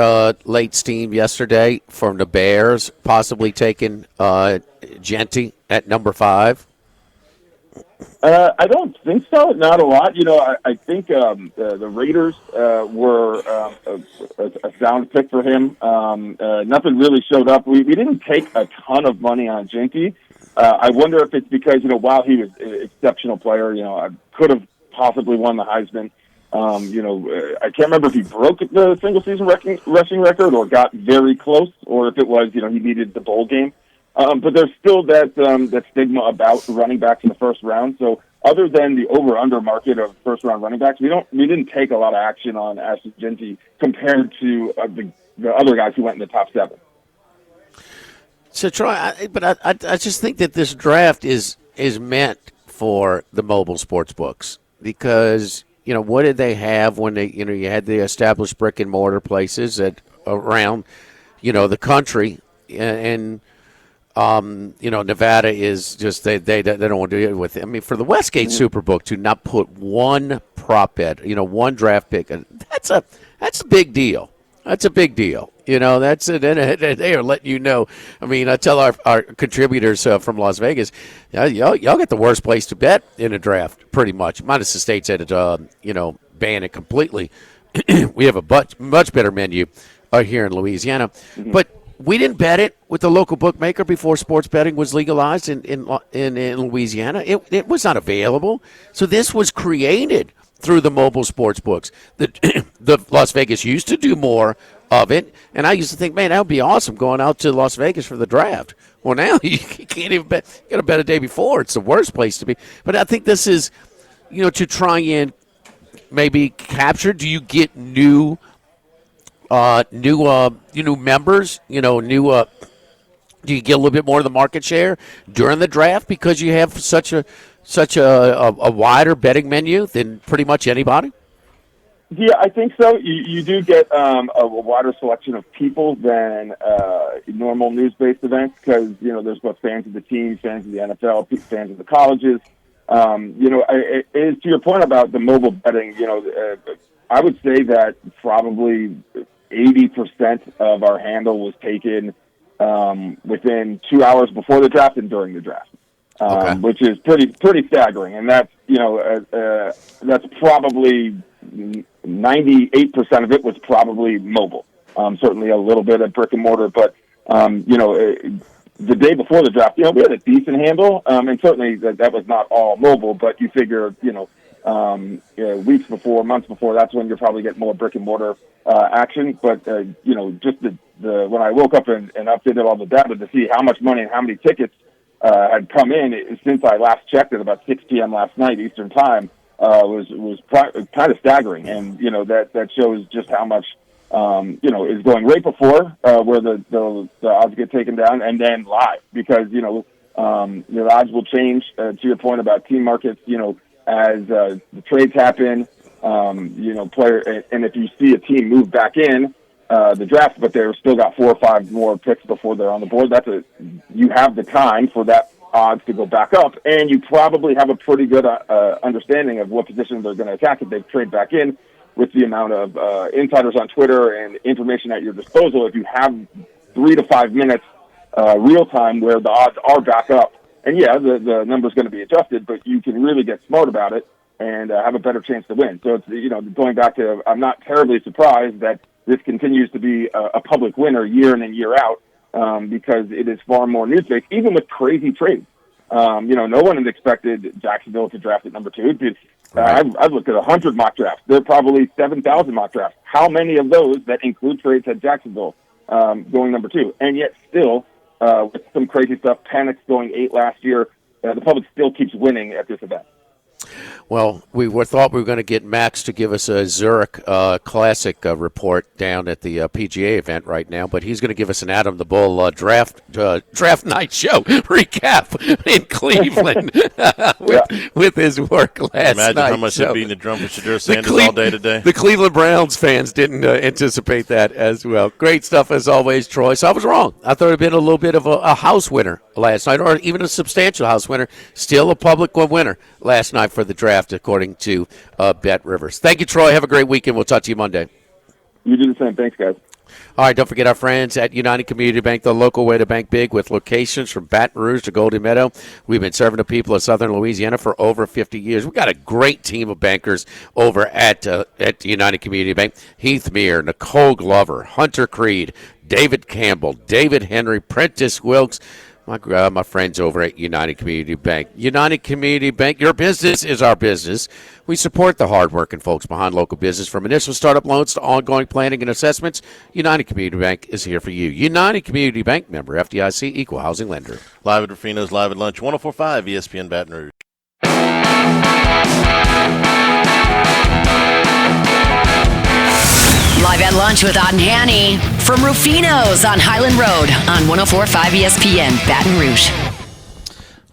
late steam yesterday from the Bears, possibly taking Genty at number 5? I don't think so. Not a lot. I think the Raiders were a sound pick for him. Nothing really showed up. We didn't take a ton of money on Genty. I wonder if it's because, while he was an exceptional player, I could have possibly won the Heisman. I can't remember if he broke the single-season rushing record or got very close, or if it was, he needed the bowl game. But there's still that stigma about running backs in the first round. So other than the over-under market of first-round running backs, we didn't take a lot of action on Ashton Genty compared to the other guys who went in the top 7. So, Troy, I just think that this draft is meant for the mobile sports books because, what did they have when they, you had the established brick and mortar places around, the country, and Nevada is just they don't want to do it with it. I mean, for the Westgate Superbook to not put one prop bet, one draft pick, that's a big deal. That's a big deal. That's it. They are letting you know. I mean, I tell our contributors from Las Vegas, y'all get the worst place to bet in a draft, pretty much. Minus the states that ban it completely. We have a much better menu here in Louisiana, but we didn't bet it with the local bookmaker before sports betting was legalized in Louisiana. It was not available, so this was created through the mobile sports books. The Las Vegas used to do more of it, and I used to think, man, that would be awesome going out to Las Vegas for the draft. Well, now you can't even bet. You got to bet a day before. It's the worst place to be. But I think this is, to try and maybe capture. Do you get new members? Do you get a little bit more of the market share during the draft because you have such a wider betting menu than pretty much anybody? Yeah, I think so. You do get a wider selection of people than normal news-based events because, there's both fans of the team, fans of the NFL, fans of the colleges. It is to your point about the mobile betting, I would say that probably 80% of our handle was taken within 2 hours before the draft and during the draft, which is pretty staggering. And that's that's probably 98% of it was probably mobile. Certainly a little bit of brick and mortar, but the day before the draft, we had a decent handle, and certainly that was not all mobile. But you figure, weeks before, months before, that's when you're probably getting more brick and mortar action. But just the when I woke up and updated all the data to see how much money and how many tickets had come in since I last checked at about 6 p.m. last night Eastern time was kind of staggering, and that shows just how much. Is going right before where the odds get taken down, and then live, because the odds will change to your point about team markets. As the trades happen, player, and if you see a team move back in the draft, but they've still got 4 or 5 more picks before they're on the board, you have the time for that odds to go back up, and you probably have a pretty good understanding of what positions they're going to attack if they trade back in. With the amount of insiders on Twitter and information at your disposal, if you have 3 to 5 minutes real time where the odds are back up, and the number's going to be adjusted, but you can really get smart about it and have a better chance to win. So it's going back to, I'm not terribly surprised that this continues to be a public winner year in and year out, because it is far more news-based, even with crazy trades. No one had expected Jacksonville to draft at number 2. I've looked at 100 mock drafts. There are probably 7,000 mock drafts. How many of those that include trades had Jacksonville going number 2? And yet still, with some crazy stuff, Panics going 8 last year, the public still keeps winning at this event. Well, we thought we were going to get Max to give us a Zurich Classic report down at the PGA event right now, but he's going to give us an Adam the Bull draft night show recap in Cleveland with his work last night. Imagine how much they're beating the drum for Shadur Sanders all day today. The Cleveland Browns fans didn't anticipate that as well. Great stuff as always, Troy. So I was wrong. I thought it had been a little bit of a house winner last night, or even a substantial house winner. Still a public winner last night for the draft, according to Bet Rivers. Thank you, Troy. Have a great weekend. We'll talk to you Monday. You do the same. Thanks, guys. All right, don't forget our friends at United Community Bank, the local way to bank big, with locations from Baton Rouge to Golden Meadow. We've been serving the people of Southern Louisiana for over 50 years. We've got a great team of bankers over at United Community Bank. Heath Meir, Nicole Glover, Hunter Creed, David Campbell, David Henry, Prentice Wilkes, my friends over at United Community Bank. United Community Bank, your business is our business. We support the hardworking folks behind local business, from initial startup loans to ongoing planning and assessments. United Community Bank is here for you. United Community Bank, member FDIC, equal housing lender. Live at Rufino's, live at lunch, 104.5 ESPN Baton Rouge. Live at lunch with Odd and Hanny from Rufino's on Highland Road on 104.5 ESPN Baton Rouge.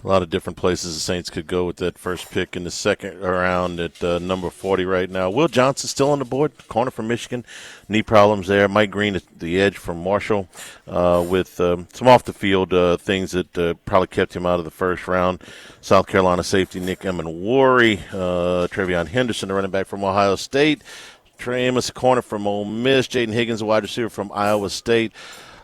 A lot of different places the Saints could go with that first pick in the second round at number 40 right now. Will Johnson still on the board, corner from Michigan. Knee problems there. Mike Green at the edge from Marshall with some off-the-field things that probably kept him out of the first round. South Carolina safety Nick Emenwari, Trevion Henderson, the running back from Ohio State. Trey Amos, corner from Ole Miss. Jaden Higgins, a wide receiver from Iowa State.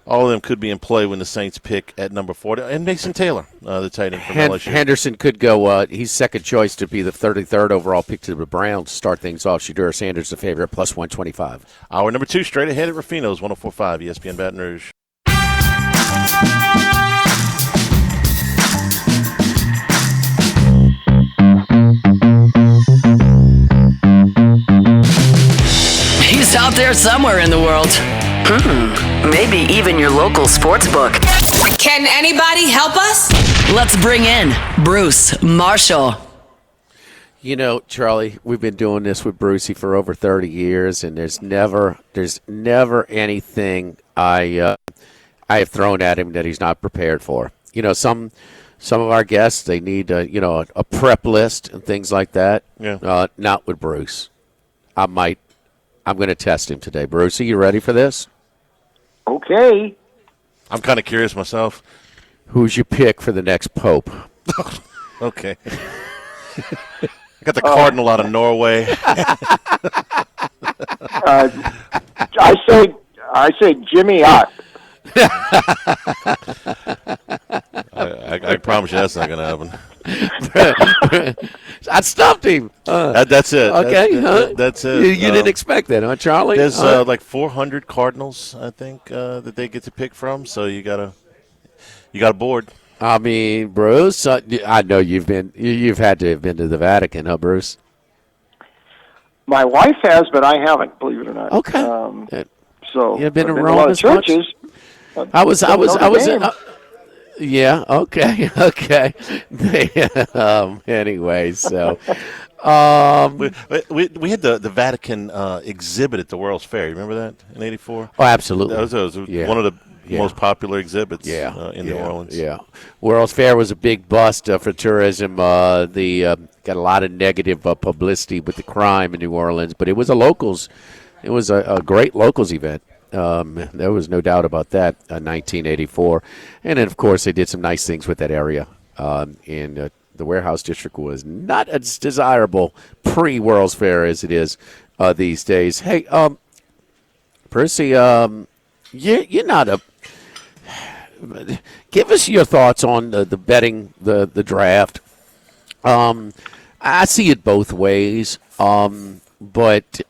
All of them could be in play when the Saints pick at number 40. And Mason Taylor, the tight end from LSU. Henderson could go. He's second choice to be the 33rd overall pick to the Browns to start things off. Shadur Sanders, the favorite, plus 125. Hour number 2, straight ahead at Rufino's, 104.5 ESPN Baton Rouge. He's out there somewhere in the world. Maybe even your local sports book. Can anybody help us? Let's bring in Bruce Marshall. You know, Charlie, we've been doing this with Brucey for over 30 years, and there's never anything I have thrown at him that he's not prepared for. You know, some of our guests, they need a prep list and things like that. Yeah. Not with Bruce. I'm going to test him today. Brucey, you ready for this? Okay. I'm kind of curious myself. Who's your pick for the next pope? Okay. I got the Cardinal out of Norway. I say I say Jimmy Ott. I promise you that's not going to happen. I stumped him. That's it. Okay. That's it. You didn't expect that, huh, Charlie? There's like 400 Cardinals, I think, that they get to pick from. So you got a board. I mean, Bruce, I know you've had to have been to the Vatican, huh, Bruce? My wife has, but I haven't, believe it or not. Okay. So you've been to I've Rome a lot of as much? churches. I was yeah, okay. Anyway, so we had the Vatican exhibit at the World's Fair. You remember that in '84? Oh, absolutely. That was one of the most popular exhibits in New Orleans. Yeah, World's Fair was a big bust for tourism. Got a lot of negative publicity with the crime in New Orleans, but it was a great locals event. There was no doubt about that. 1984, and then of course they did some nice things with that area. And the warehouse district was not as desirable pre-World's Fair as it is these days. Hey, Percy, you're not a. Give us your thoughts on the betting, the draft. I see it both ways, but.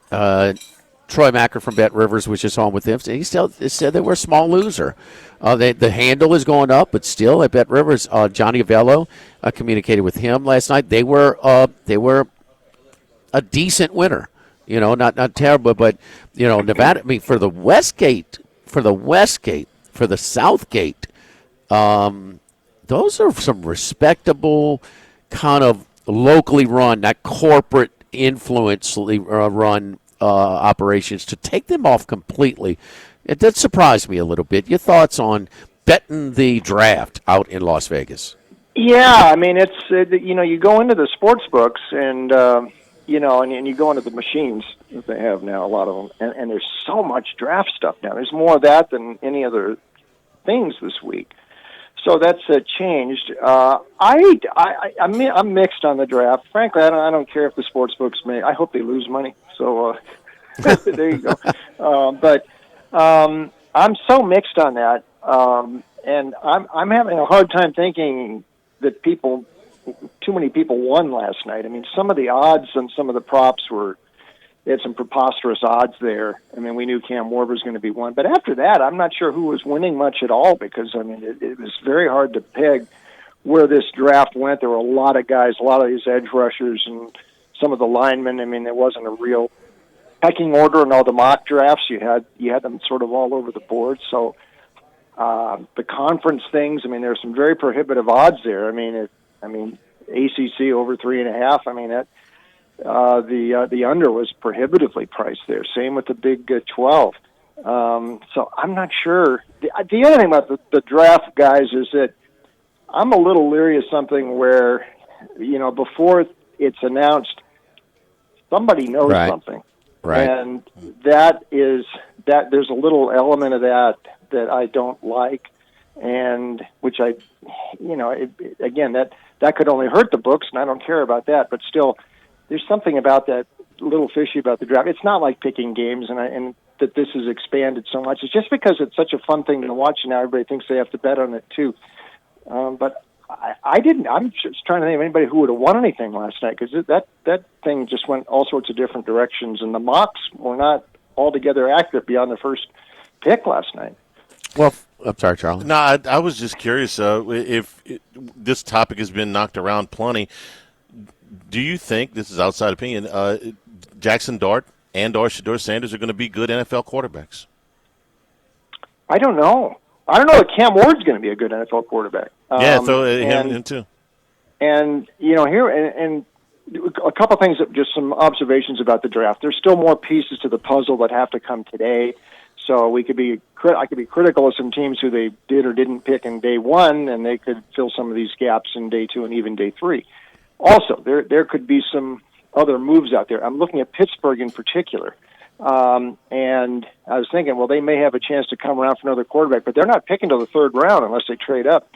Troy Macker from Bet Rivers was just on with him. He still said they were a small loser. The handle is going up, but still at Bet Rivers, Johnny Avello communicated with him last night. They were a decent winner. Not terrible, but Nevada. I mean, for the Westgate, for the Southgate, those are some respectable kind of locally run, not corporate influence run. Operations. To take them off completely, it did surprise me a little bit. Your thoughts on betting the draft out in Las Vegas? Yeah, I mean, it's you go into the sports books and and you go into the machines that they have now, a lot of them, and there's so much draft stuff now. There's more of that than any other things this week. So that's changed. I'm mixed on the draft. Frankly, I don't care if the sports books I hope they lose money. So there you go. But I'm so mixed on that, and I'm having a hard time thinking that too many people won last night. I mean, some of the odds and some of the props they had some preposterous odds there. I mean, we knew Cam Ward was going to be one. But after that, I'm not sure who was winning much at all because, I mean, it was very hard to peg where this draft went. There were a lot of guys, a lot of these edge rushers and some of the linemen. I mean, there wasn't a real pecking order in all the mock drafts. You had them sort of all over the board. So the conference things, I mean, there are some very prohibitive odds there. I mean, ACC over 3.5. I mean, the under was prohibitively priced there. Same with the Big 12. So I'm not sure. The other thing about the draft, guys, is that I'm a little leery of something where, before it's announced, somebody knows something. Right. And that there's a little element of that I don't like, and which again, that could only hurt the books, and I don't care about that, but still, there's something about that little fishy about the draft. It's not like picking games, and that this has expanded so much. It's just because it's such a fun thing to watch, and now everybody thinks they have to bet on it too. But I didn't. I'm just trying to think of anybody who would have won anything last night because that thing just went all sorts of different directions, and the mocks were not altogether accurate beyond the first pick last night. Well, I'm sorry, Charlie. No, I was just curious if this topic has been knocked around plenty. Do you think, this is outside opinion, Jackson Dart and/or Shedeur Sanders are going to be good NFL quarterbacks? I don't know. I don't know that Cam Ward's going to be a good NFL quarterback. Yeah, throw him in too. And here and a couple things, just some observations about the draft. There's still more pieces to the puzzle that have to come today. So I could be critical of some teams who they did or didn't pick in day one, and they could fill some of these gaps in day two and even day three. Also, there could be some other moves out there. I'm looking at Pittsburgh in particular. And I was thinking, well, they may have a chance to come around for another quarterback, but they're not picking till the third round unless they trade up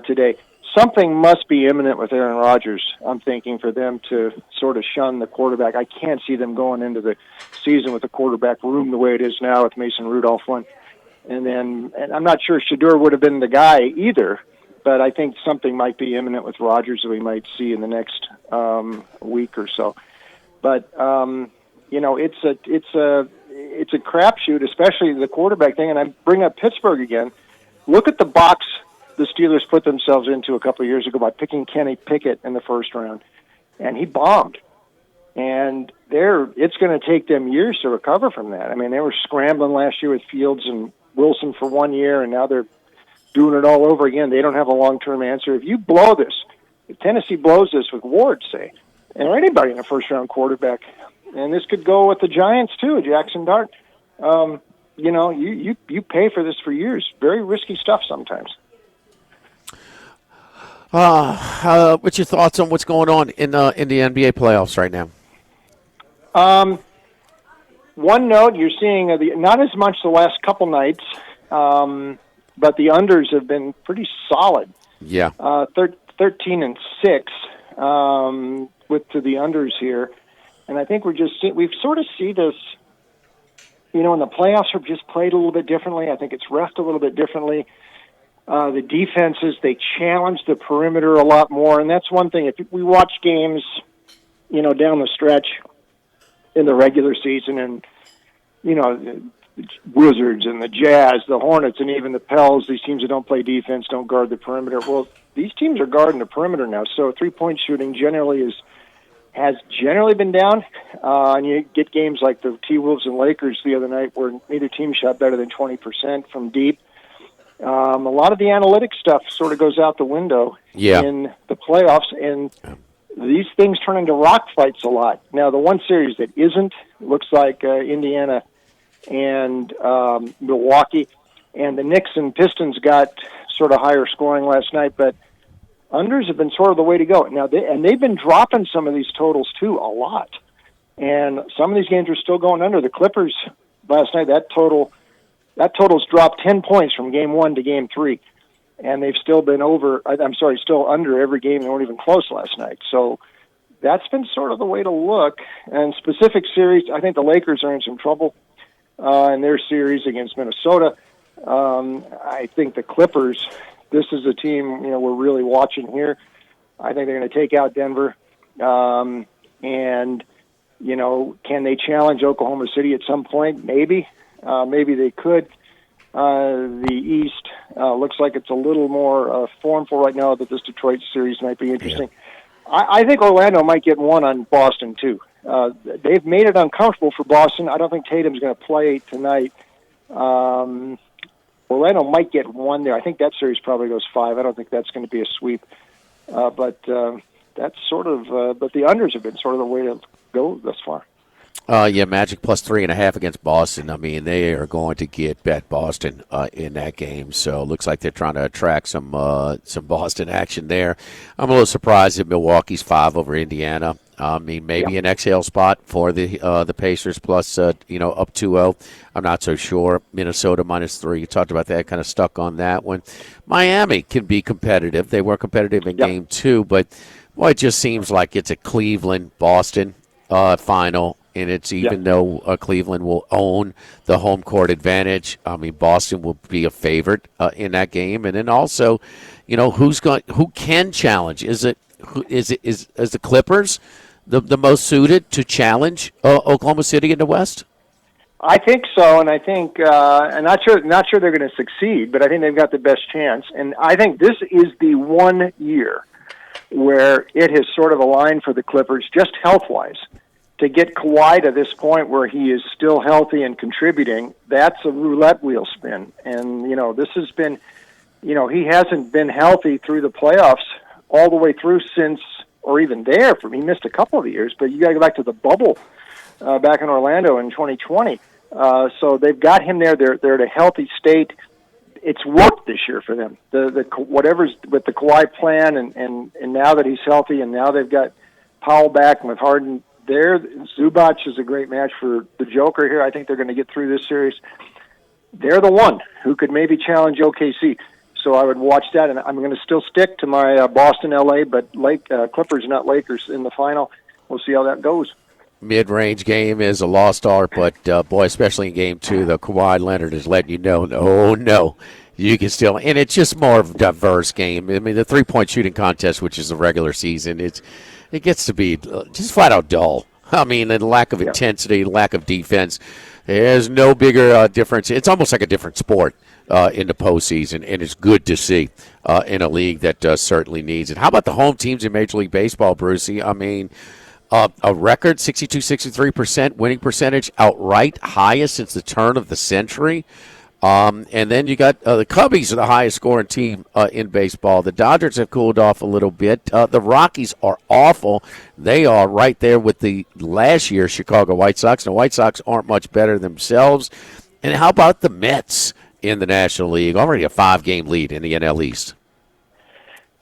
today. something must be imminent with Aaron Rodgers, I'm thinking, for them to sort of shun the quarterback. I can't see them going into the season with the quarterback room the way it is now with Mason Rudolph one. And I'm not sure Shedeur would have been the guy either, but I think something might be imminent with Rodgers that we might see in the next week or so. But it's a crapshoot, especially the quarterback thing. And I bring up Pittsburgh again. Look at the box the Steelers put themselves into a couple of years ago by picking Kenny Pickett in the first round, and he bombed. And it's going to take them years to recover from that. I mean, they were scrambling last year with Fields and Wilson for 1 year, and now they're doing it all over again. They don't have a long-term answer. If you blow this, if Tennessee blows this with Ward, say, or anybody in a first-round quarterback, and this could go with the Giants too, Jackson Dart, you pay for this for years. Very risky stuff sometimes. What's your thoughts on what's going on in the NBA playoffs right now? One note, you're seeing not as much the last couple nights, but the unders have been pretty solid. Yeah. 13-6 to the unders here. And I think we've sort of see this, in the playoffs are just played a little bit differently. I think it's reffed a little bit differently. The defenses, they challenge the perimeter a lot more, and that's one thing. If we watch games, down the stretch in the regular season, and the Wizards and the Jazz, the Hornets, and even the Pels, these teams that don't play defense, don't guard the perimeter. Well, these teams are guarding the perimeter now, so three-point shooting has generally been down, and you get games like the T-Wolves and Lakers the other night where neither team shot better than 20% from deep. A lot of the analytic stuff sort of goes out the window in the playoffs, and these things turn into rock fights a lot. Now, the one series that isn't looks like Indiana and Milwaukee, and the Knicks and Pistons got sort of higher scoring last night, but unders have been sort of the way to go. Now, they've been dropping some of these totals, too, a lot. And some of these games are still going under. The Clippers last night, that total's dropped 10 points from game 1 to game 3, and they've still been still under every game. They weren't even close last night. So that's been sort of the way to look. And specific series, I think the Lakers are in some trouble in their series against Minnesota. I think the Clippers, this is a team, we're really watching here. I think they're going to take out Denver. And, can they challenge Oklahoma City at some point? Maybe. Maybe they could. The East looks like it's a little more formful right now, that this Detroit series might be interesting. Yeah. I think Orlando might get one on Boston, too. They've made it uncomfortable for Boston. I don't think Tatum's going to play tonight. Orlando might get one there. I think that series probably goes 5. I don't think that's going to be a sweep. But that's sort of but the unders have been sort of the way to go thus far. Magic plus 3.5 against Boston. I mean, they are going to get bet Boston in that game. So it looks like they're trying to attract some Boston action there. I'm a little surprised that Milwaukee's 5 over Indiana. I mean, maybe an exhale spot for the Pacers plus up 2-0. I'm not so sure. Minnesota -3. You talked about that. Kind of stuck on that one. Miami can be competitive. They were competitive in game 2, but boy, it just seems like it's a Cleveland-Boston final. And it's even though Cleveland will own the home court advantage. I mean, Boston will be a favorite in that game. And then also, who can challenge? Is the Clippers the most suited to challenge Oklahoma City in the West? I think so, and I think I'm not sure they're going to succeed, but I think they've got the best chance. And I think this is the one year where it has sort of aligned for the Clippers, just health-wise. To get Kawhi to this point where he is still healthy and contributing, that's a roulette wheel spin. And, this has been, he hasn't been healthy through the playoffs all the way through since, or even there. He missed a couple of years, but you got to go back to the bubble back in Orlando in 2020. So they've got him there. They're at a healthy state. It's worked this year for them. The whatever's with the Kawhi plan, and now that he's healthy, and now they've got Powell back, and with Harden there, Zubac is a great match for the Joker here. I think they're going to get through this series. They're the one who could maybe challenge OKC. So I would watch that, and I'm going to still stick to my Boston, LA, but Clippers, not Lakers, in the final. We'll see how that goes. Mid-range game is a lost art, but boy, especially in Game 2, the Kawhi Leonard is letting you know, no, you can still, and it's just more of a diverse game. I mean, the three-point shooting contest, which is the regular season, it gets to be just flat out dull. I mean, the lack of intensity, lack of defense. There's no bigger difference. It's almost like a different sport in the postseason, and it's good to see in a league that certainly needs it. How about the home teams in Major League Baseball, Brucey? I mean, a record 62-63% winning percentage, outright highest since the turn of the century. And then you got the Cubbies are the highest scoring team in baseball. The Dodgers have cooled off a little bit. The Rockies are awful. They are right there with the last year's Chicago White Sox. The White Sox aren't much better themselves. And how about the Mets in the National League? Already a 5-game lead in the NL East.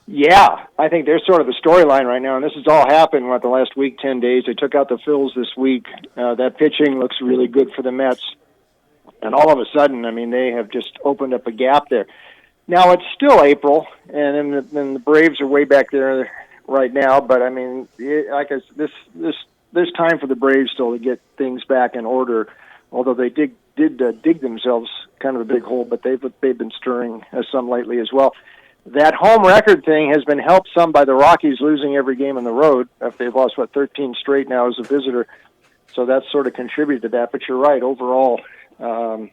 Yeah, I think they're sort of the storyline right now, and this has all happened the last week, 10 days. They took out the Phils this week. That pitching looks really good for the Mets. And all of a sudden, I mean, they have just opened up a gap there. Now, it's still April, and then the Braves are way back there right now. But, I mean, there's time for the Braves still to get things back in order, although they did dig themselves kind of a big hole, but they've been stirring some lately as well. That home record thing has been helped some by the Rockies losing every game on the road. They've lost, 13 straight now as a visitor. So that's sort of contributed to that. But you're right, overall, the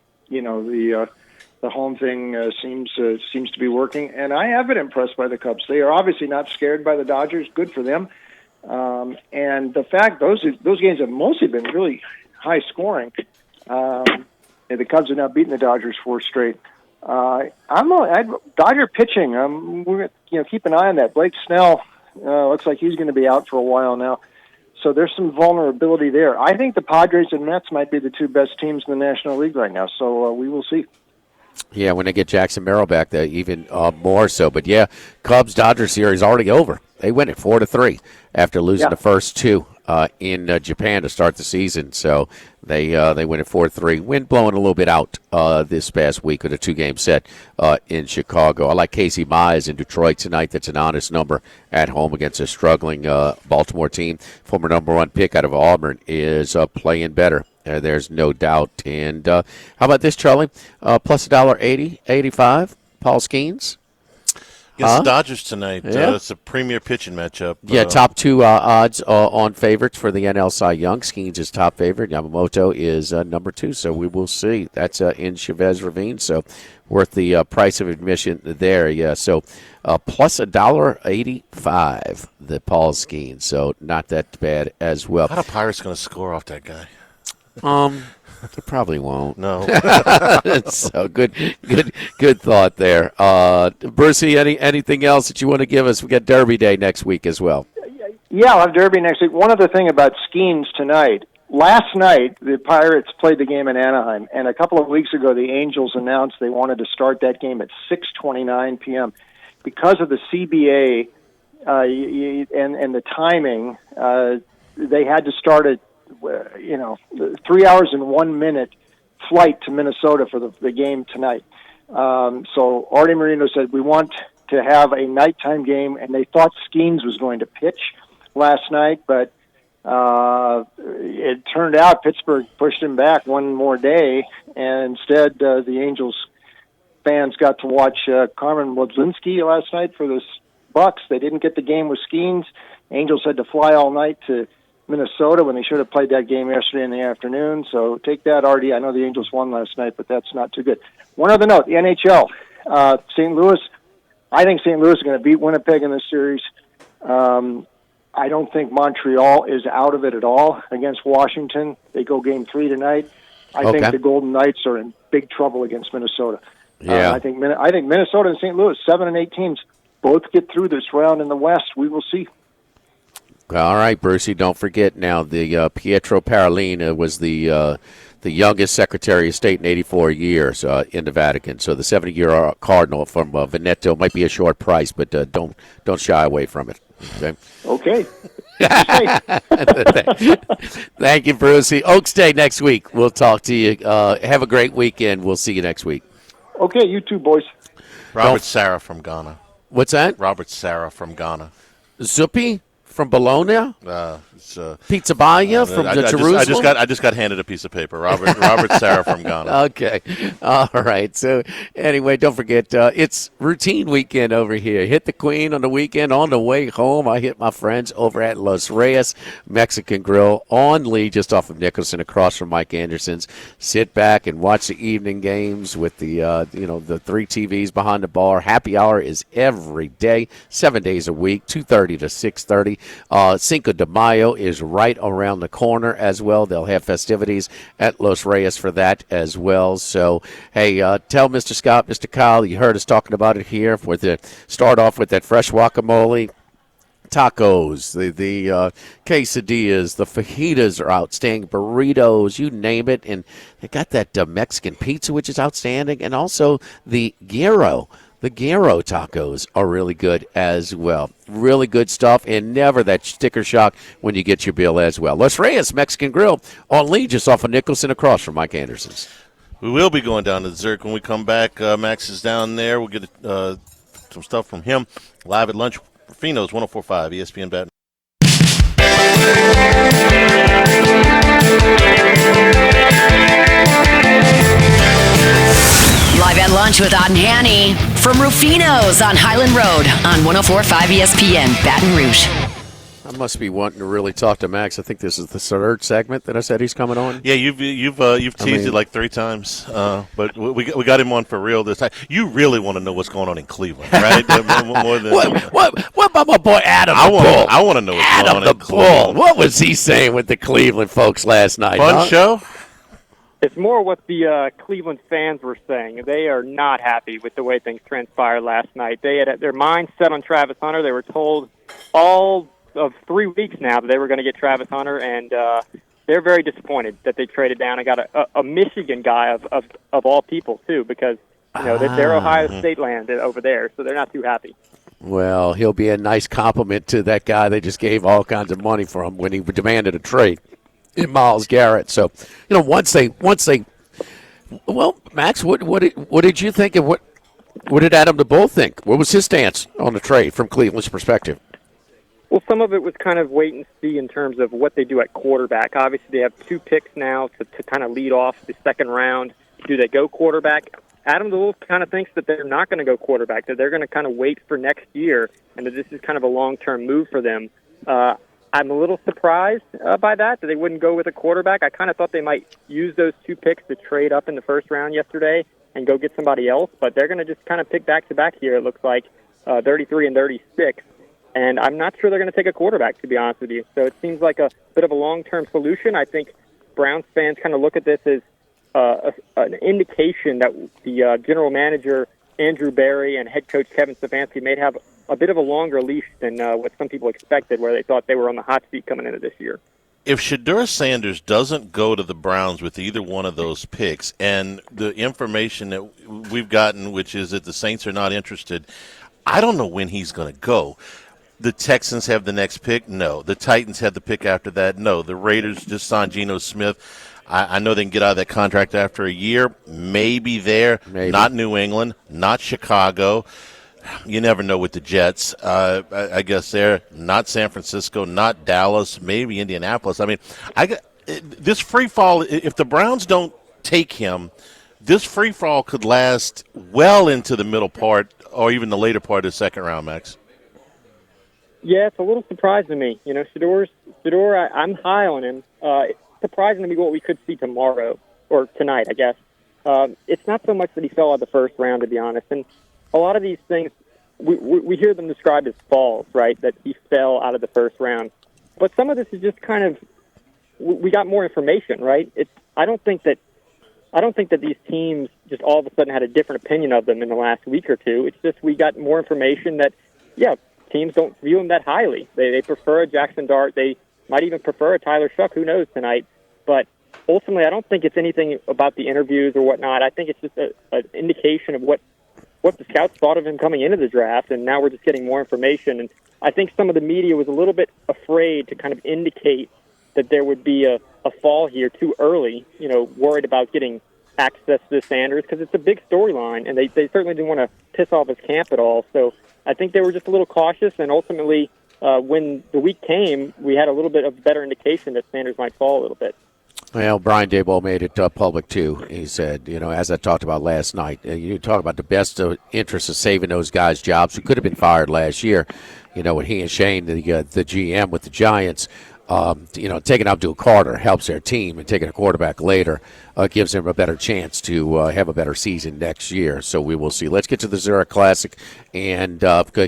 home thing seems to be working, and I have been impressed by the Cubs. They are obviously not scared by the Dodgers. Good for them. And the fact those games have mostly been really high scoring. And the Cubs are now beating the Dodgers 4 straight. Dodger pitching. We're keep an eye on that. Blake Snell looks like he's going to be out for a while now. So there's some vulnerability there. I think the Padres and Mets might be the 2 best teams in the National League right now. So we will see. Yeah, when they get Jackson Merrill back, even more so. But yeah, Cubs-Dodgers series already over. They win it 4-3 after losing the first 2 in Japan to start the season. So they win it 4-3. Wind blowing a little bit out this past week with a 2-game set in Chicago. I like Casey Mize in Detroit tonight. That's an honest number at home against a struggling Baltimore team. Former number 1 pick out of Auburn is playing better. There's no doubt. And how about this, Charlie? Plus $1.80, 85. Paul Skeens. Against the Dodgers tonight. It's a premier pitching matchup. Yeah, top 2 odds on favorites for the NL Cy Young. Skeens is top favorite. Yamamoto is number 2, so we will see. That's in Chavez Ravine, so worth the price of admission there. Yeah, so plus $1.85, the Paul Skeens, so not that bad as well. How are Pirates going to score off that guy? They probably won't. No. So good thought there. Brucey, anything else that you want to give us? We got Derby Day next week as well. Yeah, I'll have Derby next week. One other thing about Skeens tonight. Last night, the Pirates played the game in Anaheim, and a couple of weeks ago, the Angels announced they wanted to start that game at 6:29 p.m. Because of the CBA and the timing, they had to start at 3 hours and 1 minute flight to Minnesota for the game tonight. So Artie Moreno said, we want to have a nighttime game, and they thought Skeens was going to pitch last night, but it turned out Pittsburgh pushed him back one more day, and instead the Angels fans got to watch Carmen Wodzinski last night for the Bucks. They didn't get the game with Skeens. Angels had to fly all night to Minnesota when they should have played that game yesterday in the afternoon. So take that, Artie. I know the Angels won last night, but that's not too good. One other note, the NHL. St. Louis, I think St. Louis is going to beat Winnipeg in this series. I don't think Montreal is out of it at all against Washington. They go game 3 tonight. I think the Golden Knights are in big trouble against Minnesota. Yeah. I think Minnesota and St. Louis, 7 and 8 teams, both get through this round in the West. We will see. All right, Brucey, don't forget now the Pietro Parolin was the youngest Secretary of State in 84 years in the Vatican. So the 70-year cardinal from Veneto might be a short price, but don't shy away from it. Okay. Thank you, Brucey. Oaks Day next week. We'll talk to you. Have a great weekend. We'll see you next week. Okay, you too, boys. Robert Sarah from Ghana. What's that? Robert Sarah from Ghana. Zuppi from Bologna? Pizza Baglia from Jerusalem? I just got handed a piece of paper. Robert Sarah from Ghana. Okay. All right. So, anyway, don't forget, it's routine weekend over here. Hit the Queen on the weekend. On the way home, I hit my friends over at Los Reyes Mexican Grill on Lee, just off of Nicholson, across from Mike Anderson's. Sit back and watch the evening games with the, the 3 TVs behind the bar. Happy hour is every day, 7 days a week, 2:30 to 6:30. Cinco de Mayo is right around the corner as well. They'll have festivities at Los Reyes for that as well. So, hey, tell Mr. Scott, Mr. Kyle, you heard us talking about it here. Start off with that fresh guacamole. Tacos, the quesadillas, the fajitas are outstanding, burritos, you name it. And they got that Mexican pizza, which is outstanding, and also the gyro. The gyro tacos are really good as well. Really good stuff, and never that sticker shock when you get your bill as well. Los Reyes Mexican Grill on Lee, just off of Nicholson, across from Mike Anderson's. We will be going down to the Zerk when we come back. Max is down there. We'll get some stuff from him live at lunch. Rufino's 104.5 ESPN Baton. Live at lunch with Odd and Hanny from Rufino's on Highland Road on 104.5 ESPN Baton Rouge. I must be wanting to really talk to Max. I think this is the third segment that I said he's coming on. Yeah, you've teased it like 3 times, but we got him on for real this time. You really want to know what's going on in Cleveland, right? More than what about my boy Adam the Bull? I want to know what's Adam going on the in Cleveland. Bull. What was he saying with the Cleveland folks last night? Fun show? It's more what the Cleveland fans were saying. They are not happy with the way things transpired last night. They had their minds set on Travis Hunter. They were told all of 3 weeks now that they were going to get Travis Hunter, and they're very disappointed that they traded down and got a Michigan guy of all people too, because they're Ohio State land over there, so they're not too happy. Well, he'll be a nice compliment to that guy they just gave all kinds of money for him when he demanded a trade in Myles Garrett. So, once they, well, Max, what did you think, and what did Adam the Bull think? What was his stance on the trade from Cleveland's perspective? Well, some of it was kind of wait and see in terms of what they do at quarterback. Obviously, they have 2 picks now to kind of lead off the second round. Do they go quarterback? Adam the Bull kind of thinks that they're not going to go quarterback, that they're going to kind of wait for next year, and that this is kind of a long-term move for them. I'm a little surprised by that they wouldn't go with a quarterback. I kind of thought they might use those 2 picks to trade up in the first round yesterday and go get somebody else, but they're going to just kind of pick back-to-back here, it looks like, 33 and 36. And I'm not sure they're going to take a quarterback, to be honest with you. So it seems like a bit of a long-term solution. I think Browns fans kind of look at this as an indication that the general manager, Andrew Berry, and head coach Kevin Stefanski may have a bit of a longer leash than what some people expected, where they thought they were on the hot seat coming into this year. If Shedeur Sanders doesn't go to the Browns with either one of those picks, and the information that we've gotten, which is that the Saints are not interested, I don't know when he's going to go. The Texans have the next pick? No. The Titans have the pick after that? No. The Raiders just signed Geno Smith. I know they can get out of that contract after a year. Maybe there. Maybe. Not New England. Not Chicago. You never know with the Jets. I guess there. Not San Francisco. Not Dallas. Maybe Indianapolis. I mean, this free fall, if the Browns don't take him, this free fall could last well into the middle part or even the later part of the second round, Max. Yeah, it's a little surprising to me. Shedeur, I'm high on him. It's surprising to me what we could see tomorrow, or tonight, I guess. It's not so much that he fell out of the first round, to be honest. And a lot of these things, we hear them described as falls, right, that he fell out of the first round. But some of this is just kind of, we got more information, right? I don't think that these teams just all of a sudden had a different opinion of them in the last week or two. It's just we got more information that, yeah, teams don't view him that highly. They prefer a Jackson Dart. They might even prefer a Tyler Shuck. Who knows tonight? But ultimately, I don't think it's anything about the interviews or whatnot. I think it's just an indication of what the scouts thought of him coming into the draft, and now we're just getting more information. And I think some of the media was a little bit afraid to kind of indicate that there would be a fall here too early, worried about getting access to Sanders because it's a big storyline, and they certainly didn't want to piss off his camp at all. So I think they were just a little cautious, and ultimately, when the week came, we had a little bit of better indication that Sanders might fall a little bit. Well, Brian Daboll made it public, too. He said, as I talked about last night, you talk about the best interest of saving those guys' jobs who could have been fired last year. When he and Shane, the GM with the Giants, taking Abdul Carter helps their team, and taking a quarterback later gives them a better chance to have a better season next year. So we will see. Let's get to the Zurich Classic, and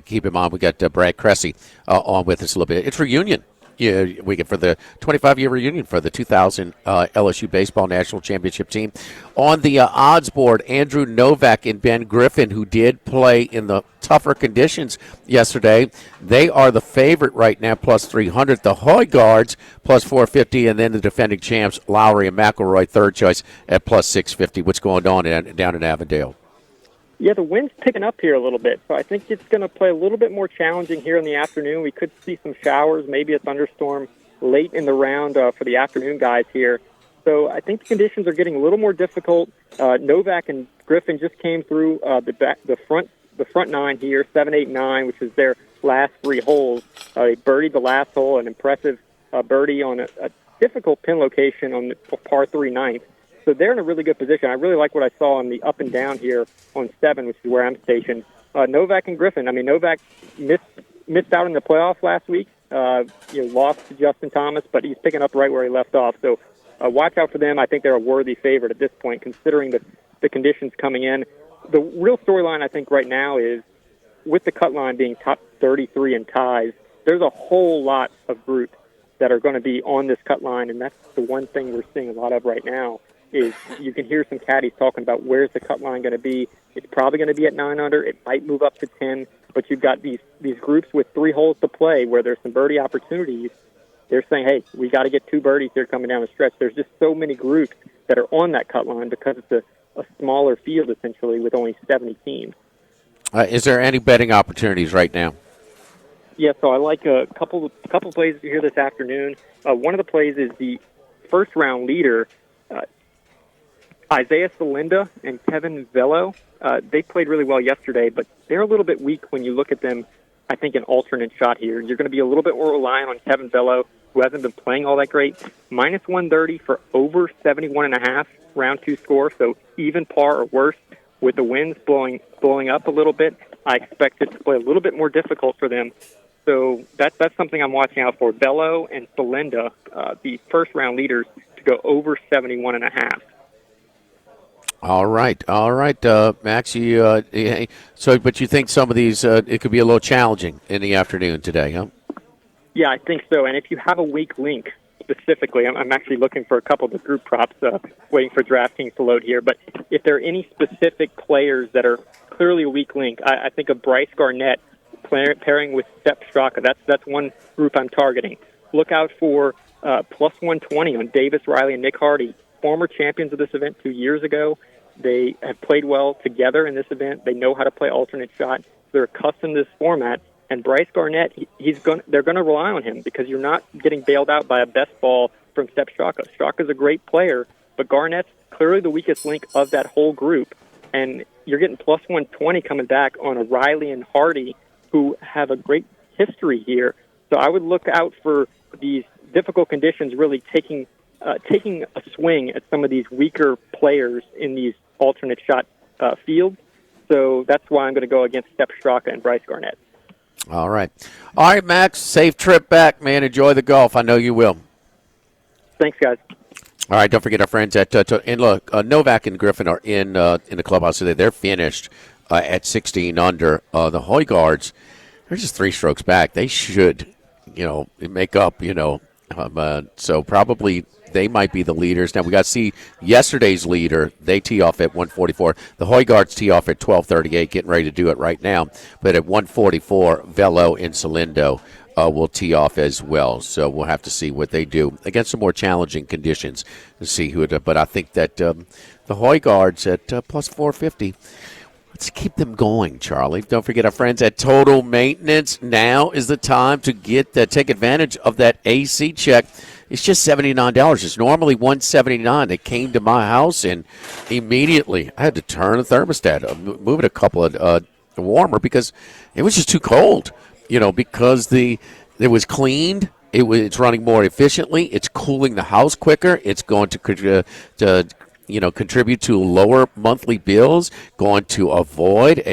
keep in mind we got Brad Cressy on with us a little bit. It's reunion. Yeah, we get for the 25-year reunion for the 2000 LSU Baseball National Championship team. On the odds board, Andrew Novak and Ben Griffin, who did play in the tougher conditions yesterday, they are the favorite right now, plus 300. The Hoygaards, plus 450, and then the defending champs, Lowry and McElroy, third choice, at plus 650. What's going on down in Avondale? Yeah, the wind's picking up here a little bit, so I think it's going to play a little bit more challenging here in the afternoon. We could see some showers, maybe a thunderstorm late in the round for the afternoon guys here. So I think the conditions are getting a little more difficult. Novak and Griffin just came through the front nine here, 7, 8, 9, which is their last 3 holes. They birdied the last hole, an impressive birdie on a difficult pin location on the par 3 ninth. So they're in a really good position. I really like what I saw on the up and down here on 7, which is where I'm stationed. Novak and Griffin. I mean, Novak missed out in the playoffs last week. Lost to Justin Thomas, but he's picking up right where he left off. So watch out for them. I think they're a worthy favorite at this point, considering the conditions coming in. The real storyline, I think, right now is with the cut line being top 33 in ties, there's a whole lot of groups that are going to be on this cut line, and that's the one thing we're seeing a lot of right now. Is you can hear some caddies talking about where's the cut line going to be. It's probably going to be at 9 under. It might move up to 10, but you've got these groups with 3 holes to play where there's some birdie opportunities. They're saying, hey, we got to get 2 birdies here coming down the stretch. There's just so many groups that are on that cut line because it's a smaller field, essentially, with only 70 teams. Is there any betting opportunities right now? Yeah, so I like a couple plays here this afternoon. One of the plays is the first-round leader, Isaiah Salinda and Kevin Velo. They played really well yesterday, but they're a little bit weak when you look at them, I think, an alternate shot here. You're going to be a little bit more reliant on Kevin Velo, who hasn't been playing all that great. Minus 130 for over 71.5 round 2 score, so even par or worse. With the winds blowing up a little bit, I expect it to play a little bit more difficult for them. So that's something I'm watching out for. Velo and Salinda, the first-round leaders, to go over 71.5. All right, Max. But you think some of these it could be a little challenging in the afternoon today, huh? Yeah, I think so. And if you have a weak link, specifically, I'm actually looking for a couple of the group props, waiting for DraftKings to load here. But if there are any specific players that are clearly a weak link, I think of Bryce Garnett pairing with Sepp Straka. That's one group I'm targeting. Look out for plus 120 on Davis Riley and Nick Hardy, former champions of this event 2 years ago. They have played well together in this event. They know how to play alternate shot. They're accustomed to this format. And Bryce Garnett, they're going to rely on him because you're not getting bailed out by a best ball from Sepp Straka. Straka's a great player, but Garnett's clearly the weakest link of that whole group. And you're getting plus 120 coming back on a Riley and Hardy who have a great history here. So I would look out for these difficult conditions really taking a swing at some of these weaker players in these alternate shot fields. So that's why I'm going to go against Sepp Straka and Bryce Garnett. All right, Max. Safe trip back, man. Enjoy the golf. I know you will. Thanks, guys. All right, don't forget our friends at and look, Novak and Griffin are in the clubhouse today. They're finished at 16 under. The Hoygaards, they're just 3 strokes back. They should, make up. So probably they might be the leaders. Now we got to see yesterday's leader. They tee off at 144. The Hoygaards tee off at 12:38, getting ready to do it right now. But at 144, Velo and Salindo will tee off as well. So we'll have to see what they do against some more challenging conditions to see who. But I think that the Hoygaards at plus 450. Let's keep them going, Charlie. Don't forget our friends at Total Maintenance. Now is the time to take advantage of that AC check. It's just $79. It's normally $179. They came to my house, and immediately I had to turn the thermostat, move it a couple of warmer because it was just too cold. Because it was cleaned. It's running more efficiently. It's cooling the house quicker. It's going to contribute to lower monthly bills, going to avoid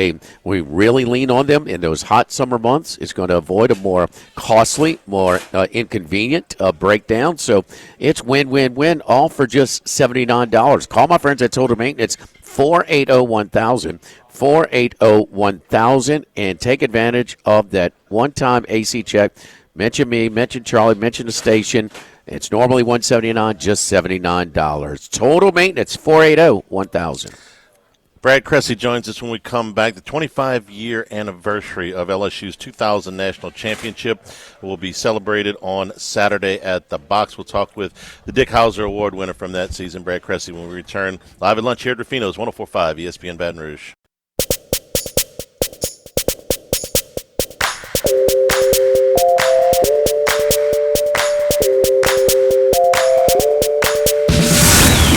we really lean on them in those hot summer months. It's going to avoid a more costly, more inconvenient breakdown. So it's win-win-win, all for just $79. Call my friends at Total Maintenance, 480-1000, 480-1000, and take advantage of that one-time AC check. Mention me, mention Charlie, mention the station. It's normally $179, just $79. Total Maintenance, 480-1000. Brad Cressy joins us when we come back. The 25-year anniversary of LSU's 2000 National Championship will be celebrated on Saturday at the Box. We'll talk with the Dick Hauser Award winner from that season, Brad Cressy, when we return live at lunch here at Rufino's 104.5 ESPN Baton Rouge.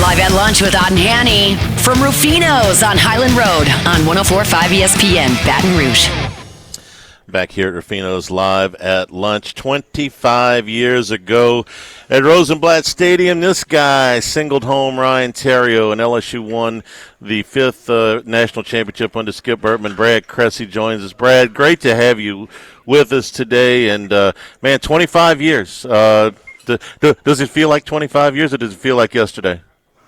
Live at lunch with Odd and Hanny from Rufino's on Highland Road on 104.5 ESPN Baton Rouge. Back here at Rufino's live at lunch 25 years ago at Rosenblatt Stadium. This guy singled home Ryan Terrio, and LSU won the fifth national championship under Skip Bertman. Brad Cressy joins us. Brad, great to have you with us today. And, 25 years. Does it feel like 25 years, or does it feel like yesterday?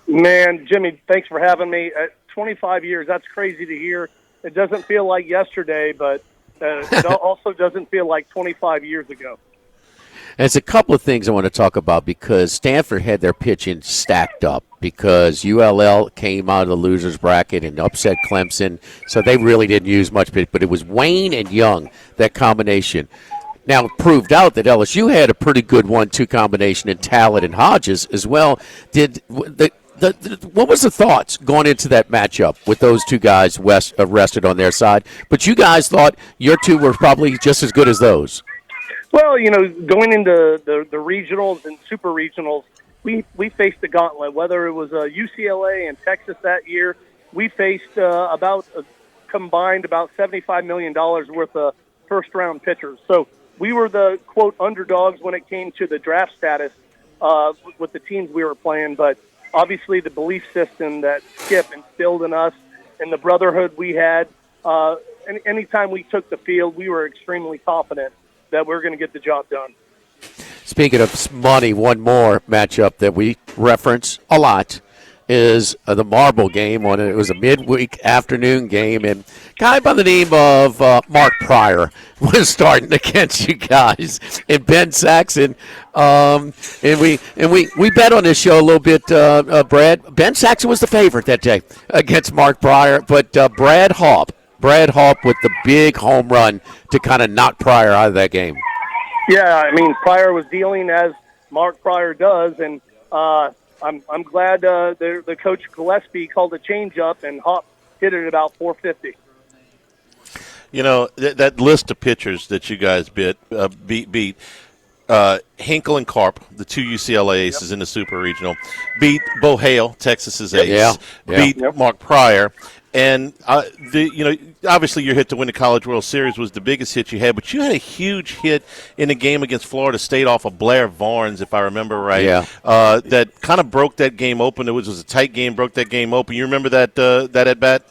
Man, Jimmy, thanks for having me. 25 years, that's crazy to hear. It doesn't feel like yesterday, but it also doesn't feel like 25 years ago. There's a couple of things I want to talk about because Stanford had their pitching stacked up because ULL came out of the loser's bracket and upset Clemson, so they really didn't use much pitch, but it was Wayne and Young, that combination. Now, it proved out that LSU had a pretty good 1-2 combination in Talent and Hodges as well. What was the thoughts going into that matchup with those two guys rested on their side? But you guys thought your two were probably just as good as those. Well, going into the regionals and super regionals, we faced the gauntlet. Whether it was UCLA and Texas that year, we faced combined about $75 million worth of first-round pitchers. So we were the, quote, underdogs when it came to the draft status with the teams we were playing, but obviously the belief system that Skip instilled in us and the brotherhood we had, and anytime we took the field, we were extremely confident that we were going to get the job done. Speaking of money, one more matchup that we reference a lot is the marble game. It was a midweek afternoon game, and a guy by the name of Mark Pryor was starting against you guys, and Ben Saxon. And we bet on this show a little bit, Brad. Ben Saxon was the favorite that day against Mark Pryor, but Brad Haupt with the big home run to kind of knock Pryor out of that game. Yeah, Pryor was dealing as Mark Pryor does, and I'm glad the coach Gillespie called a changeup, and Haupt hit it at about 450. That list of pitchers that you guys beat Hinkle and Karp, the two UCLA aces in the Super Regional, beat Bo Hale, Texas's ace, beat Mark Pryor. And, obviously your hit to win the College World Series was the biggest hit you had, but you had a huge hit in the game against Florida State off of Blair Varnes, if I remember right. Yeah. That kind of broke that game open. It was a tight game, broke that game open. You remember that at-bat?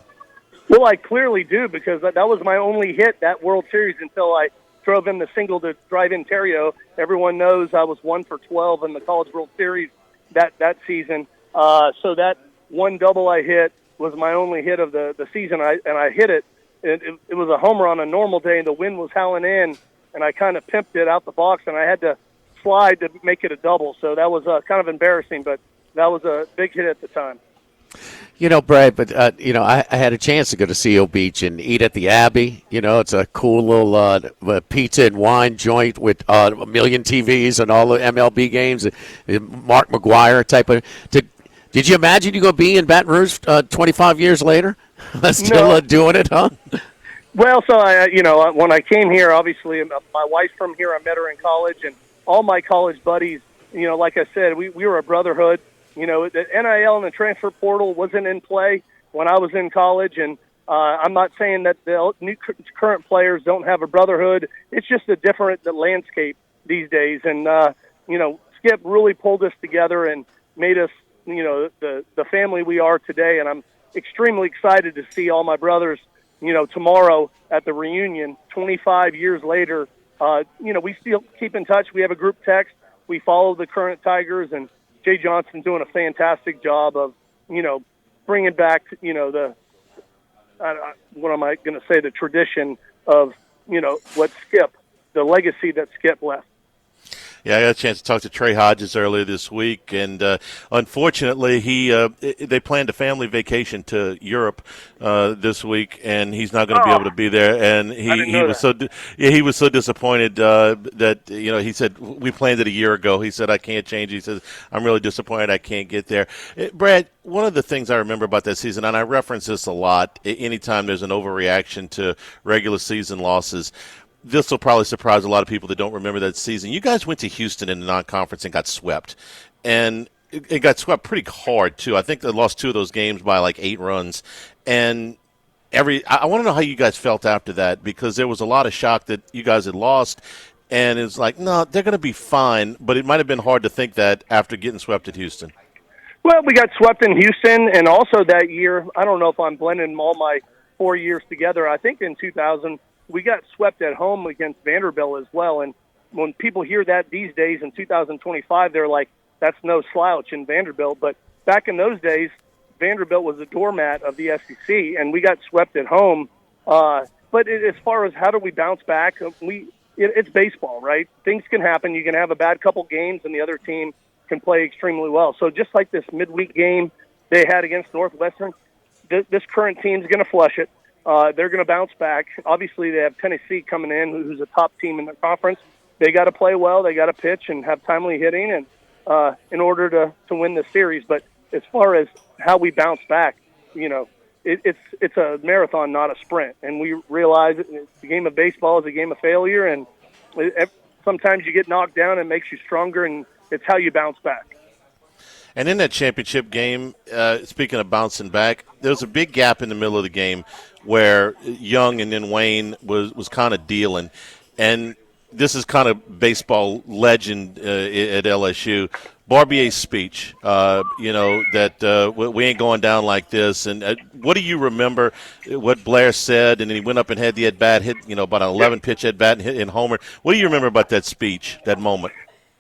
Well, I clearly do, because that was my only hit that World Series until I drove in the single to drive in Terrio. Everyone knows I was 1 for 12 in the College World Series that season. So that one double I hit was my only hit of the season, and I hit it. It was a homer on a normal day, and the wind was howling in, and I kind of pimped it out the box, and I had to slide to make it a double. So that was kind of embarrassing, but that was a big hit at the time. Brad, but, I had a chance to go to Seal Beach and eat at the Abbey. It's a cool little pizza and wine joint with a million TVs and all the MLB games. Mark McGuire type of Did you imagine you're going to be in Baton Rouge 25 years later? Still doing it, huh? Well, so when I came here, obviously my wife's from here. I met her in college, and all my college buddies like I said, we were a brotherhood. The NIL and the transfer portal wasn't in play when I was in college, and I'm not saying that the current players don't have a brotherhood. It's just a different landscape these days. And, Skip really pulled us together and made us, the family we are today. And I'm extremely excited to see all my brothers, tomorrow at the reunion, 25 years later. We still keep in touch. We have a group text. We follow the current Tigers, and Jay Johnson's doing a fantastic job of, bringing back, the tradition of, what Skip, the legacy that Skip left. Yeah, I got a chance to talk to Trey Hodges earlier this week, and unfortunately, they planned a family vacation to Europe this week, and he's not going to be able to be there. And he was so disappointed that he said we planned it a year ago. He said I can't change. He says I'm really disappointed I can't get there. Brad, one of the things I remember about that season, and I reference this a lot, anytime there's an overreaction to regular season losses. This will probably surprise a lot of people that don't remember that season. You guys went to Houston in the non-conference and got swept. And it got swept pretty hard, too. I think they lost 2 of those games by like 8 runs. And I want to know how you guys felt after that, because there was a lot of shock that you guys had lost. And it's like, no, they're going to be fine. But it might have been hard to think that after getting swept at Houston. Well, we got swept in Houston. And also that year, I don't know if I'm blending all my 4 years together. I think in 2000, we got swept at home against Vanderbilt as well. And when people hear that these days in 2025, they're like, that's no slouch in Vanderbilt. But back in those days, Vanderbilt was the doormat of the SEC, and we got swept at home. But as far as how do we bounce back, it's baseball, right? Things can happen. You can have a bad couple games, and the other team can play extremely well. So just like this midweek game they had against Northwestern, this current team's going to flush it. They're going to bounce back. Obviously, they have Tennessee coming in, who's a top team in the conference. They got to play well. They got to pitch and have timely hitting, and in order to win the series. But as far as how we bounce back, it's a marathon, not a sprint. And we realize the game of baseball is a game of failure, and sometimes you get knocked down and it makes you stronger, and it's how you bounce back. And in that championship game, speaking of bouncing back, there was a big gap in the middle of the game where Young and then Wayne was kind of dealing. And this is kind of baseball legend at LSU. Barbier's speech, that we ain't going down like this. And what do you remember what Blair said? And then he went up and had the at-bat, hit, about an 11-pitch at-bat and hit in homer. What do you remember about that speech, that moment?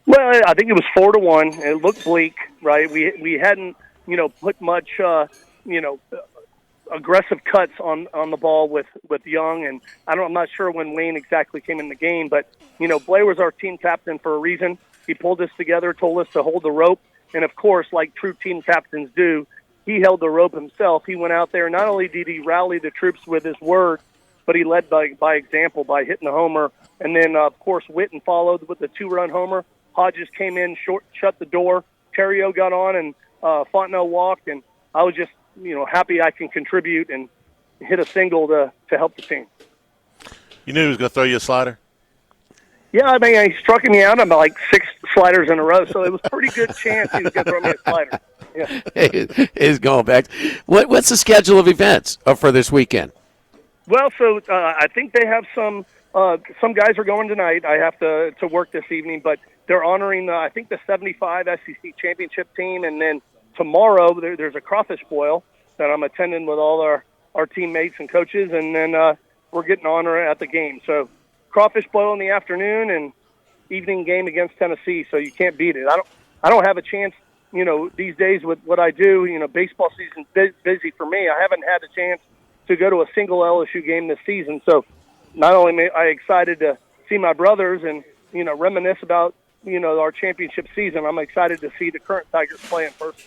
Well, I think it was 4-1. It looked bleak, right? We hadn't, put much, aggressive cuts on the ball with Young, and I'm not sure when Wayne exactly came in the game, but Blair was our team captain for a reason. He pulled us together, told us to hold the rope, and of course, like true team captains do, he held the rope himself. He went out there. Not only did he rally the troops with his word, but he led by example by hitting the homer, and then of course Witten followed with the 2-run homer. Hodges came in, shut the door. Terrio got on, and Fontenot walked, and I was just, happy I can contribute and hit a single to help the team. You knew he was going to throw you a slider? Yeah, I mean, he struck me out on like 6 sliders in a row, so it was a pretty good chance he was going to throw me a slider. Yeah. He's going back. What's the schedule of events for this weekend? Well, so I think they have some guys are going tonight. I have to work this evening, but they're honoring, I think, the 75 SEC championship team. And then tomorrow there's a crawfish boil that I'm attending with all our teammates and coaches. And then we're getting honor at the game. So crawfish boil in the afternoon and evening game against Tennessee. So you can't beat it. I don't have a chance, these days with what I do. Baseball season's busy for me. I haven't had a chance to go to a single LSU game this season. So not only am I excited to see my brothers and, reminisce about, our championship season, I'm excited to see the current Tigers play in person.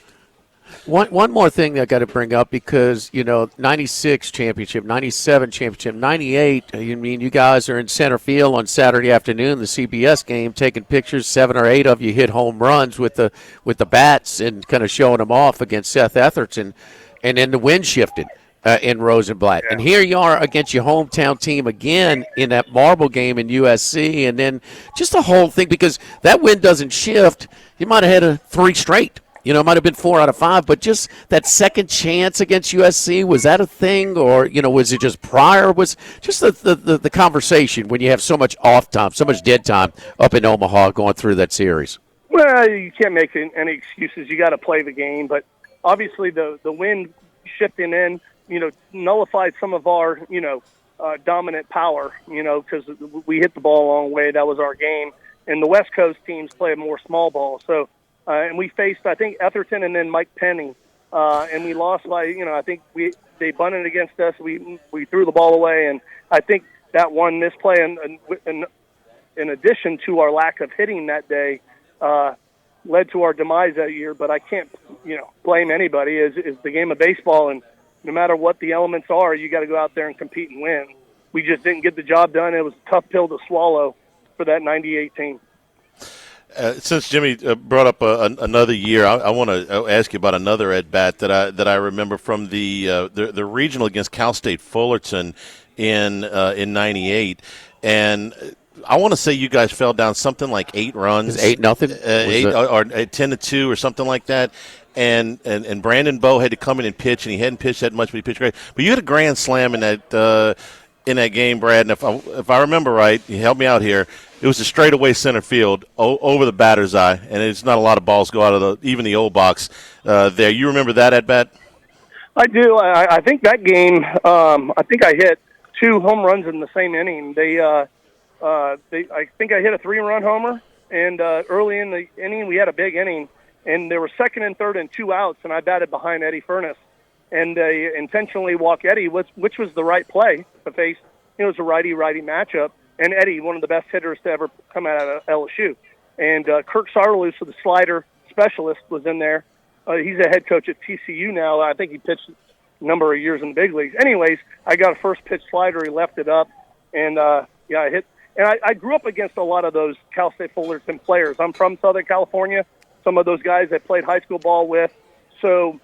One more thing that I got to bring up, because, 96 championship, 97 championship, 98, you guys are in center field on Saturday afternoon, the CBS game, taking pictures. 7 or 8 of you hit home runs with the bats and kind of showing them off against Seth Etherton, and then the wind shifted in Rosenblatt. Yeah. And here you are against your hometown team again in that marble game in USC, and then just the whole thing, because that wind doesn't shift. he might have had 3 straight. You know, it might have been 4 out of 5, but just that second chance against USC, was that a thing, or was it just prior? Was just the conversation when you have so much off time, so much dead time up in Omaha going through that series? Well, you can't make any excuses. You got to play the game, but obviously the wind shifting in, nullified some of our, dominant power, because we hit the ball a long way. That was our game. And the West Coast teams play more small ball. So, and we faced, I think, Etherton and then Mike Penny. And we lost by, I think they bunted against us. We threw the ball away. And I think that one misplay, in addition to our lack of hitting that day, led to our demise that year. But I can't, blame anybody. It's the game of baseball. And no matter what the elements are, you got to go out there and compete and win. We just didn't get the job done. It was a tough pill to swallow for that 98 team. Since Jimmy brought up another year, I want to ask you about another at bat that I remember from the regional against Cal State Fullerton in '98, and I want to say you guys fell down something like 8 runs, 8-0, 8 or 10-2 or something like that. And Brandon Bowe had to come in and pitch, and he hadn't pitched that much, but he pitched great. But you had a grand slam in that game, Brad. And if I remember right, you help me out here. It was a straightaway center field over the batter's eye, and it's not a lot of balls go out of even the old box there. You remember that at bat? I do. I think that game. I think I hit 2 home runs in the same inning. I think I hit a 3-run homer, and early in the inning we had a big inning, and there were 2nd and 3rd and 2 outs, and I batted behind Eddie Furness, and they intentionally walked Eddie, which was the right play to face. It was a righty-righty matchup. And Eddie, one of the best hitters to ever come out of LSU. And Kirk Sarloos, the slider specialist, was in there. He's a head coach at TCU now. I think he pitched a number of years in the big leagues. Anyways, I got a first pitch slider. He left it up. And, I hit. And I grew up against a lot of those Cal State Fullerton players. I'm from Southern California. Some of those guys I played high school ball with. So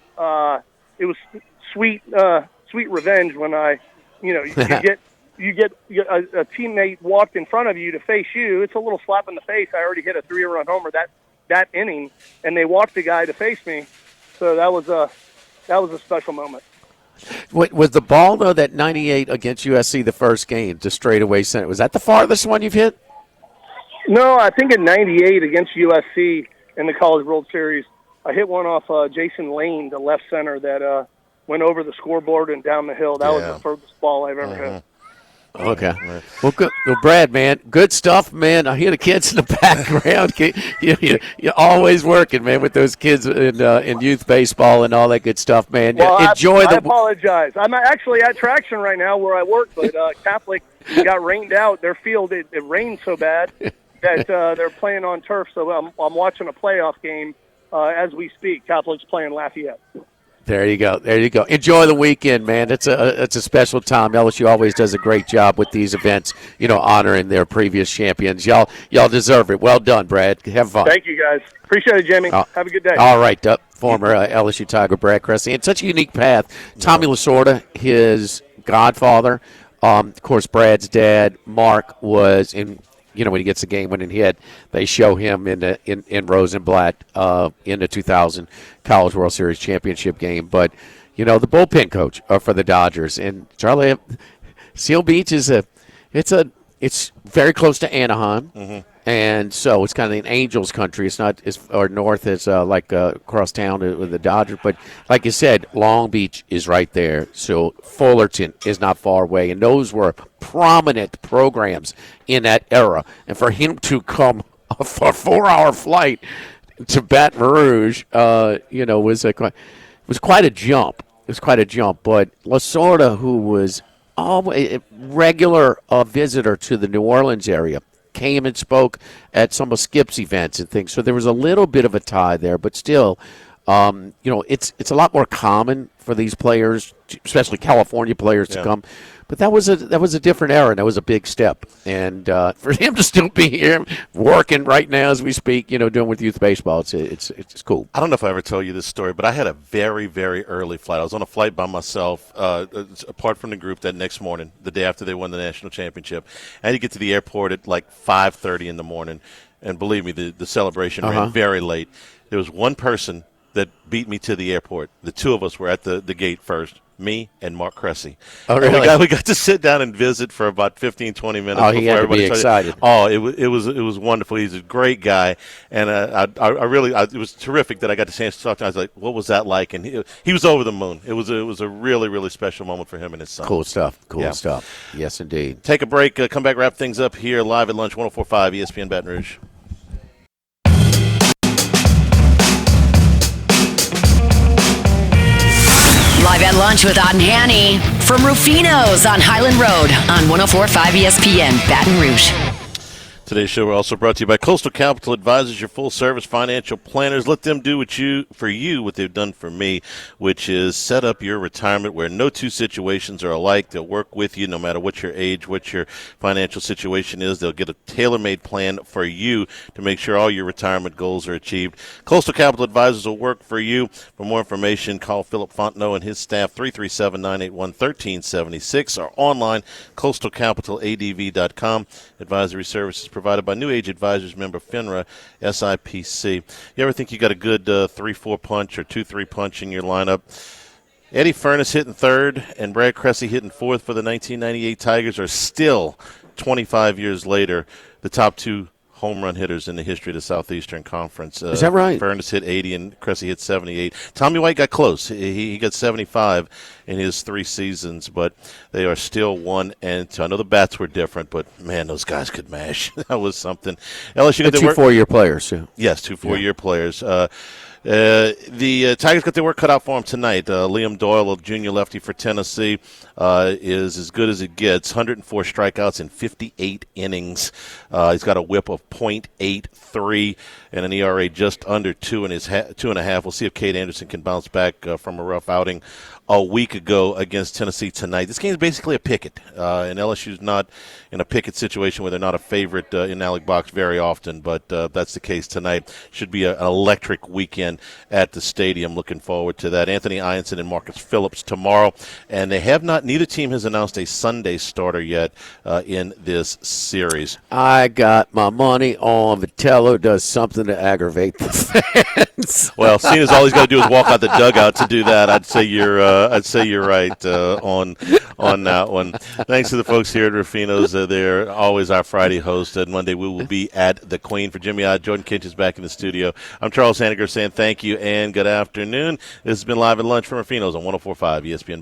it was sweet revenge when you get a teammate walked in front of you to face you. It's a little slap in the face. I already hit a 3-run homer that inning, and they walked the guy to face me. So that was a special moment. Was the ball, though, that 98 against USC, the first game, to straightaway center, was that the farthest one you've hit? No, I think in 98 against USC in the College World Series, I hit one off Jason Lane, the left center, that went over the scoreboard and down the hill. That was the furthest ball I've ever hit. Okay. Well, good. Well, Brad, man, good stuff, man. I hear the kids in the background. You're always working, man, with those kids in youth baseball and all that good stuff, man. Well, Enjoy I apologize. I'm actually at Traction right now where I work, but Catholic got rained out. Their field, it rained so bad that they're playing on turf. So I'm watching a playoff game as we speak. Catholic's playing Lafayette. There you go. Enjoy the weekend, man. It's a special time. LSU always does a great job with these events, honoring their previous champions. Y'all deserve it. Well done, Brad. Have fun. Thank you, guys. Appreciate it, Jimmy. Have a good day. All right. Former LSU Tiger Brad Cressy. And such a unique path. Tommy Lasorda, his godfather. Of course, Brad's dad, Mark, was in – when he gets a game-winning hit, they show him in Rosenblatt in the 2000 College World Series championship game. But, the bullpen coach for the Dodgers. And, Charlie, Seal Beach it's very close to Anaheim. Mm-hmm. And so it's kind of an Angels country. It's not as far north as across town with the Dodgers. But like you said, Long Beach is right there. So Fullerton is not far away. And those were prominent programs in that era. And for him to come for a 4-hour flight to Baton Rouge, was quite a jump. It was quite a jump. But Lasorda, who was a regular visitor to the New Orleans area, came and spoke at some of Skip's events and things. So there was a little bit of a tie there, but still, it's a lot more common for these players, especially California players, to come. But that was a different era, and that was a big step. And for him to still be here working right now as we speak, doing with youth baseball, it's cool. I don't know if I ever told you this story, but I had a very, very early flight. I was on a flight by myself, apart from the group, that next morning, the day after they won the national championship. I had to get to the airport at like 5:30 in the morning. and believe me, the celebration ran very late. There was one person that beat me to the airport. The two of us were at the gate first, me and Mark Cressy. Oh, really? And we got to sit down and visit for about 15, 20 minutes. Oh, he had to be excited. Oh, it was wonderful. He's a great guy, and it was terrific that I got the chance to talk to him. I was like, what was that like? And he was over the moon. It was a really, really special moment for him and his son. Cool stuff. Cool stuff. Yes, indeed. Take a break. Come back, wrap things up here live at lunch, 104.5 ESPN Baton Rouge. Live at lunch with Odd and Hanny from Rufino's on Highland Road on 104.5 ESPN Baton Rouge. Today's show we're also brought to you by Coastal Capital Advisors, your full-service financial planners. Let them do for you what they've done for me, which is set up your retirement where no two situations are alike. They'll work with you no matter what your age, what your financial situation is. They'll get a tailor-made plan for you to make sure all your retirement goals are achieved. Coastal Capital Advisors will work for you. For more information, call Philip Fontenot and his staff, 337-981-1376, or online, coastalcapitaladv.com. Advisory services provided by New Age Advisors member FINRA SIPC. You ever think you got a good 3-4 punch or 2-3 punch in your lineup? Eddie Furness hitting third and Brad Cressy hitting fourth for the 1998 Tigers are still, 25 years later, the top two home run hitters in the history of the Southeastern Conference. Is that right? Furness hit 80 and Cressy hit 78. Tommy White got close. He got 75 in his 3 seasons, but they are still 1 and 2. I know the bats were different, but, man, those guys could mash. That was something. LSU got 2 4-year players, too. Yes, 2 4-year players. The Tigers got their work cut out for them tonight. Liam Doyle, a junior lefty for Tennessee, is as good as it gets. 104 strikeouts in 58 innings. He's got a whip of .83 and an ERA just under 2.5. We'll see if Cade Anderson can bounce back from a rough outing a week ago against Tennessee tonight. This game is basically a picket, and LSU's not in a picket situation where they're not a favorite in Alec Box very often, but that's the case tonight. Should be an electric weekend at the stadium. Looking forward to that. Anthony Ianson and Marcus Phillips tomorrow, and neither team has announced a Sunday starter yet in this series. I got my money on Vitello does something to aggravate the fans. Well, seeing as all he's got to do is walk out the dugout to do that, I'd say you're right on that one. Thanks to the folks here at Rufino's. They're always our Friday host. And Monday we will be at the Queen. For Jimmy Odd, Jordan Kinch is back in the studio. I'm Charles Hanniger saying thank you and good afternoon. This has been Live at Lunch from Rufino's on 104.5 ESPN.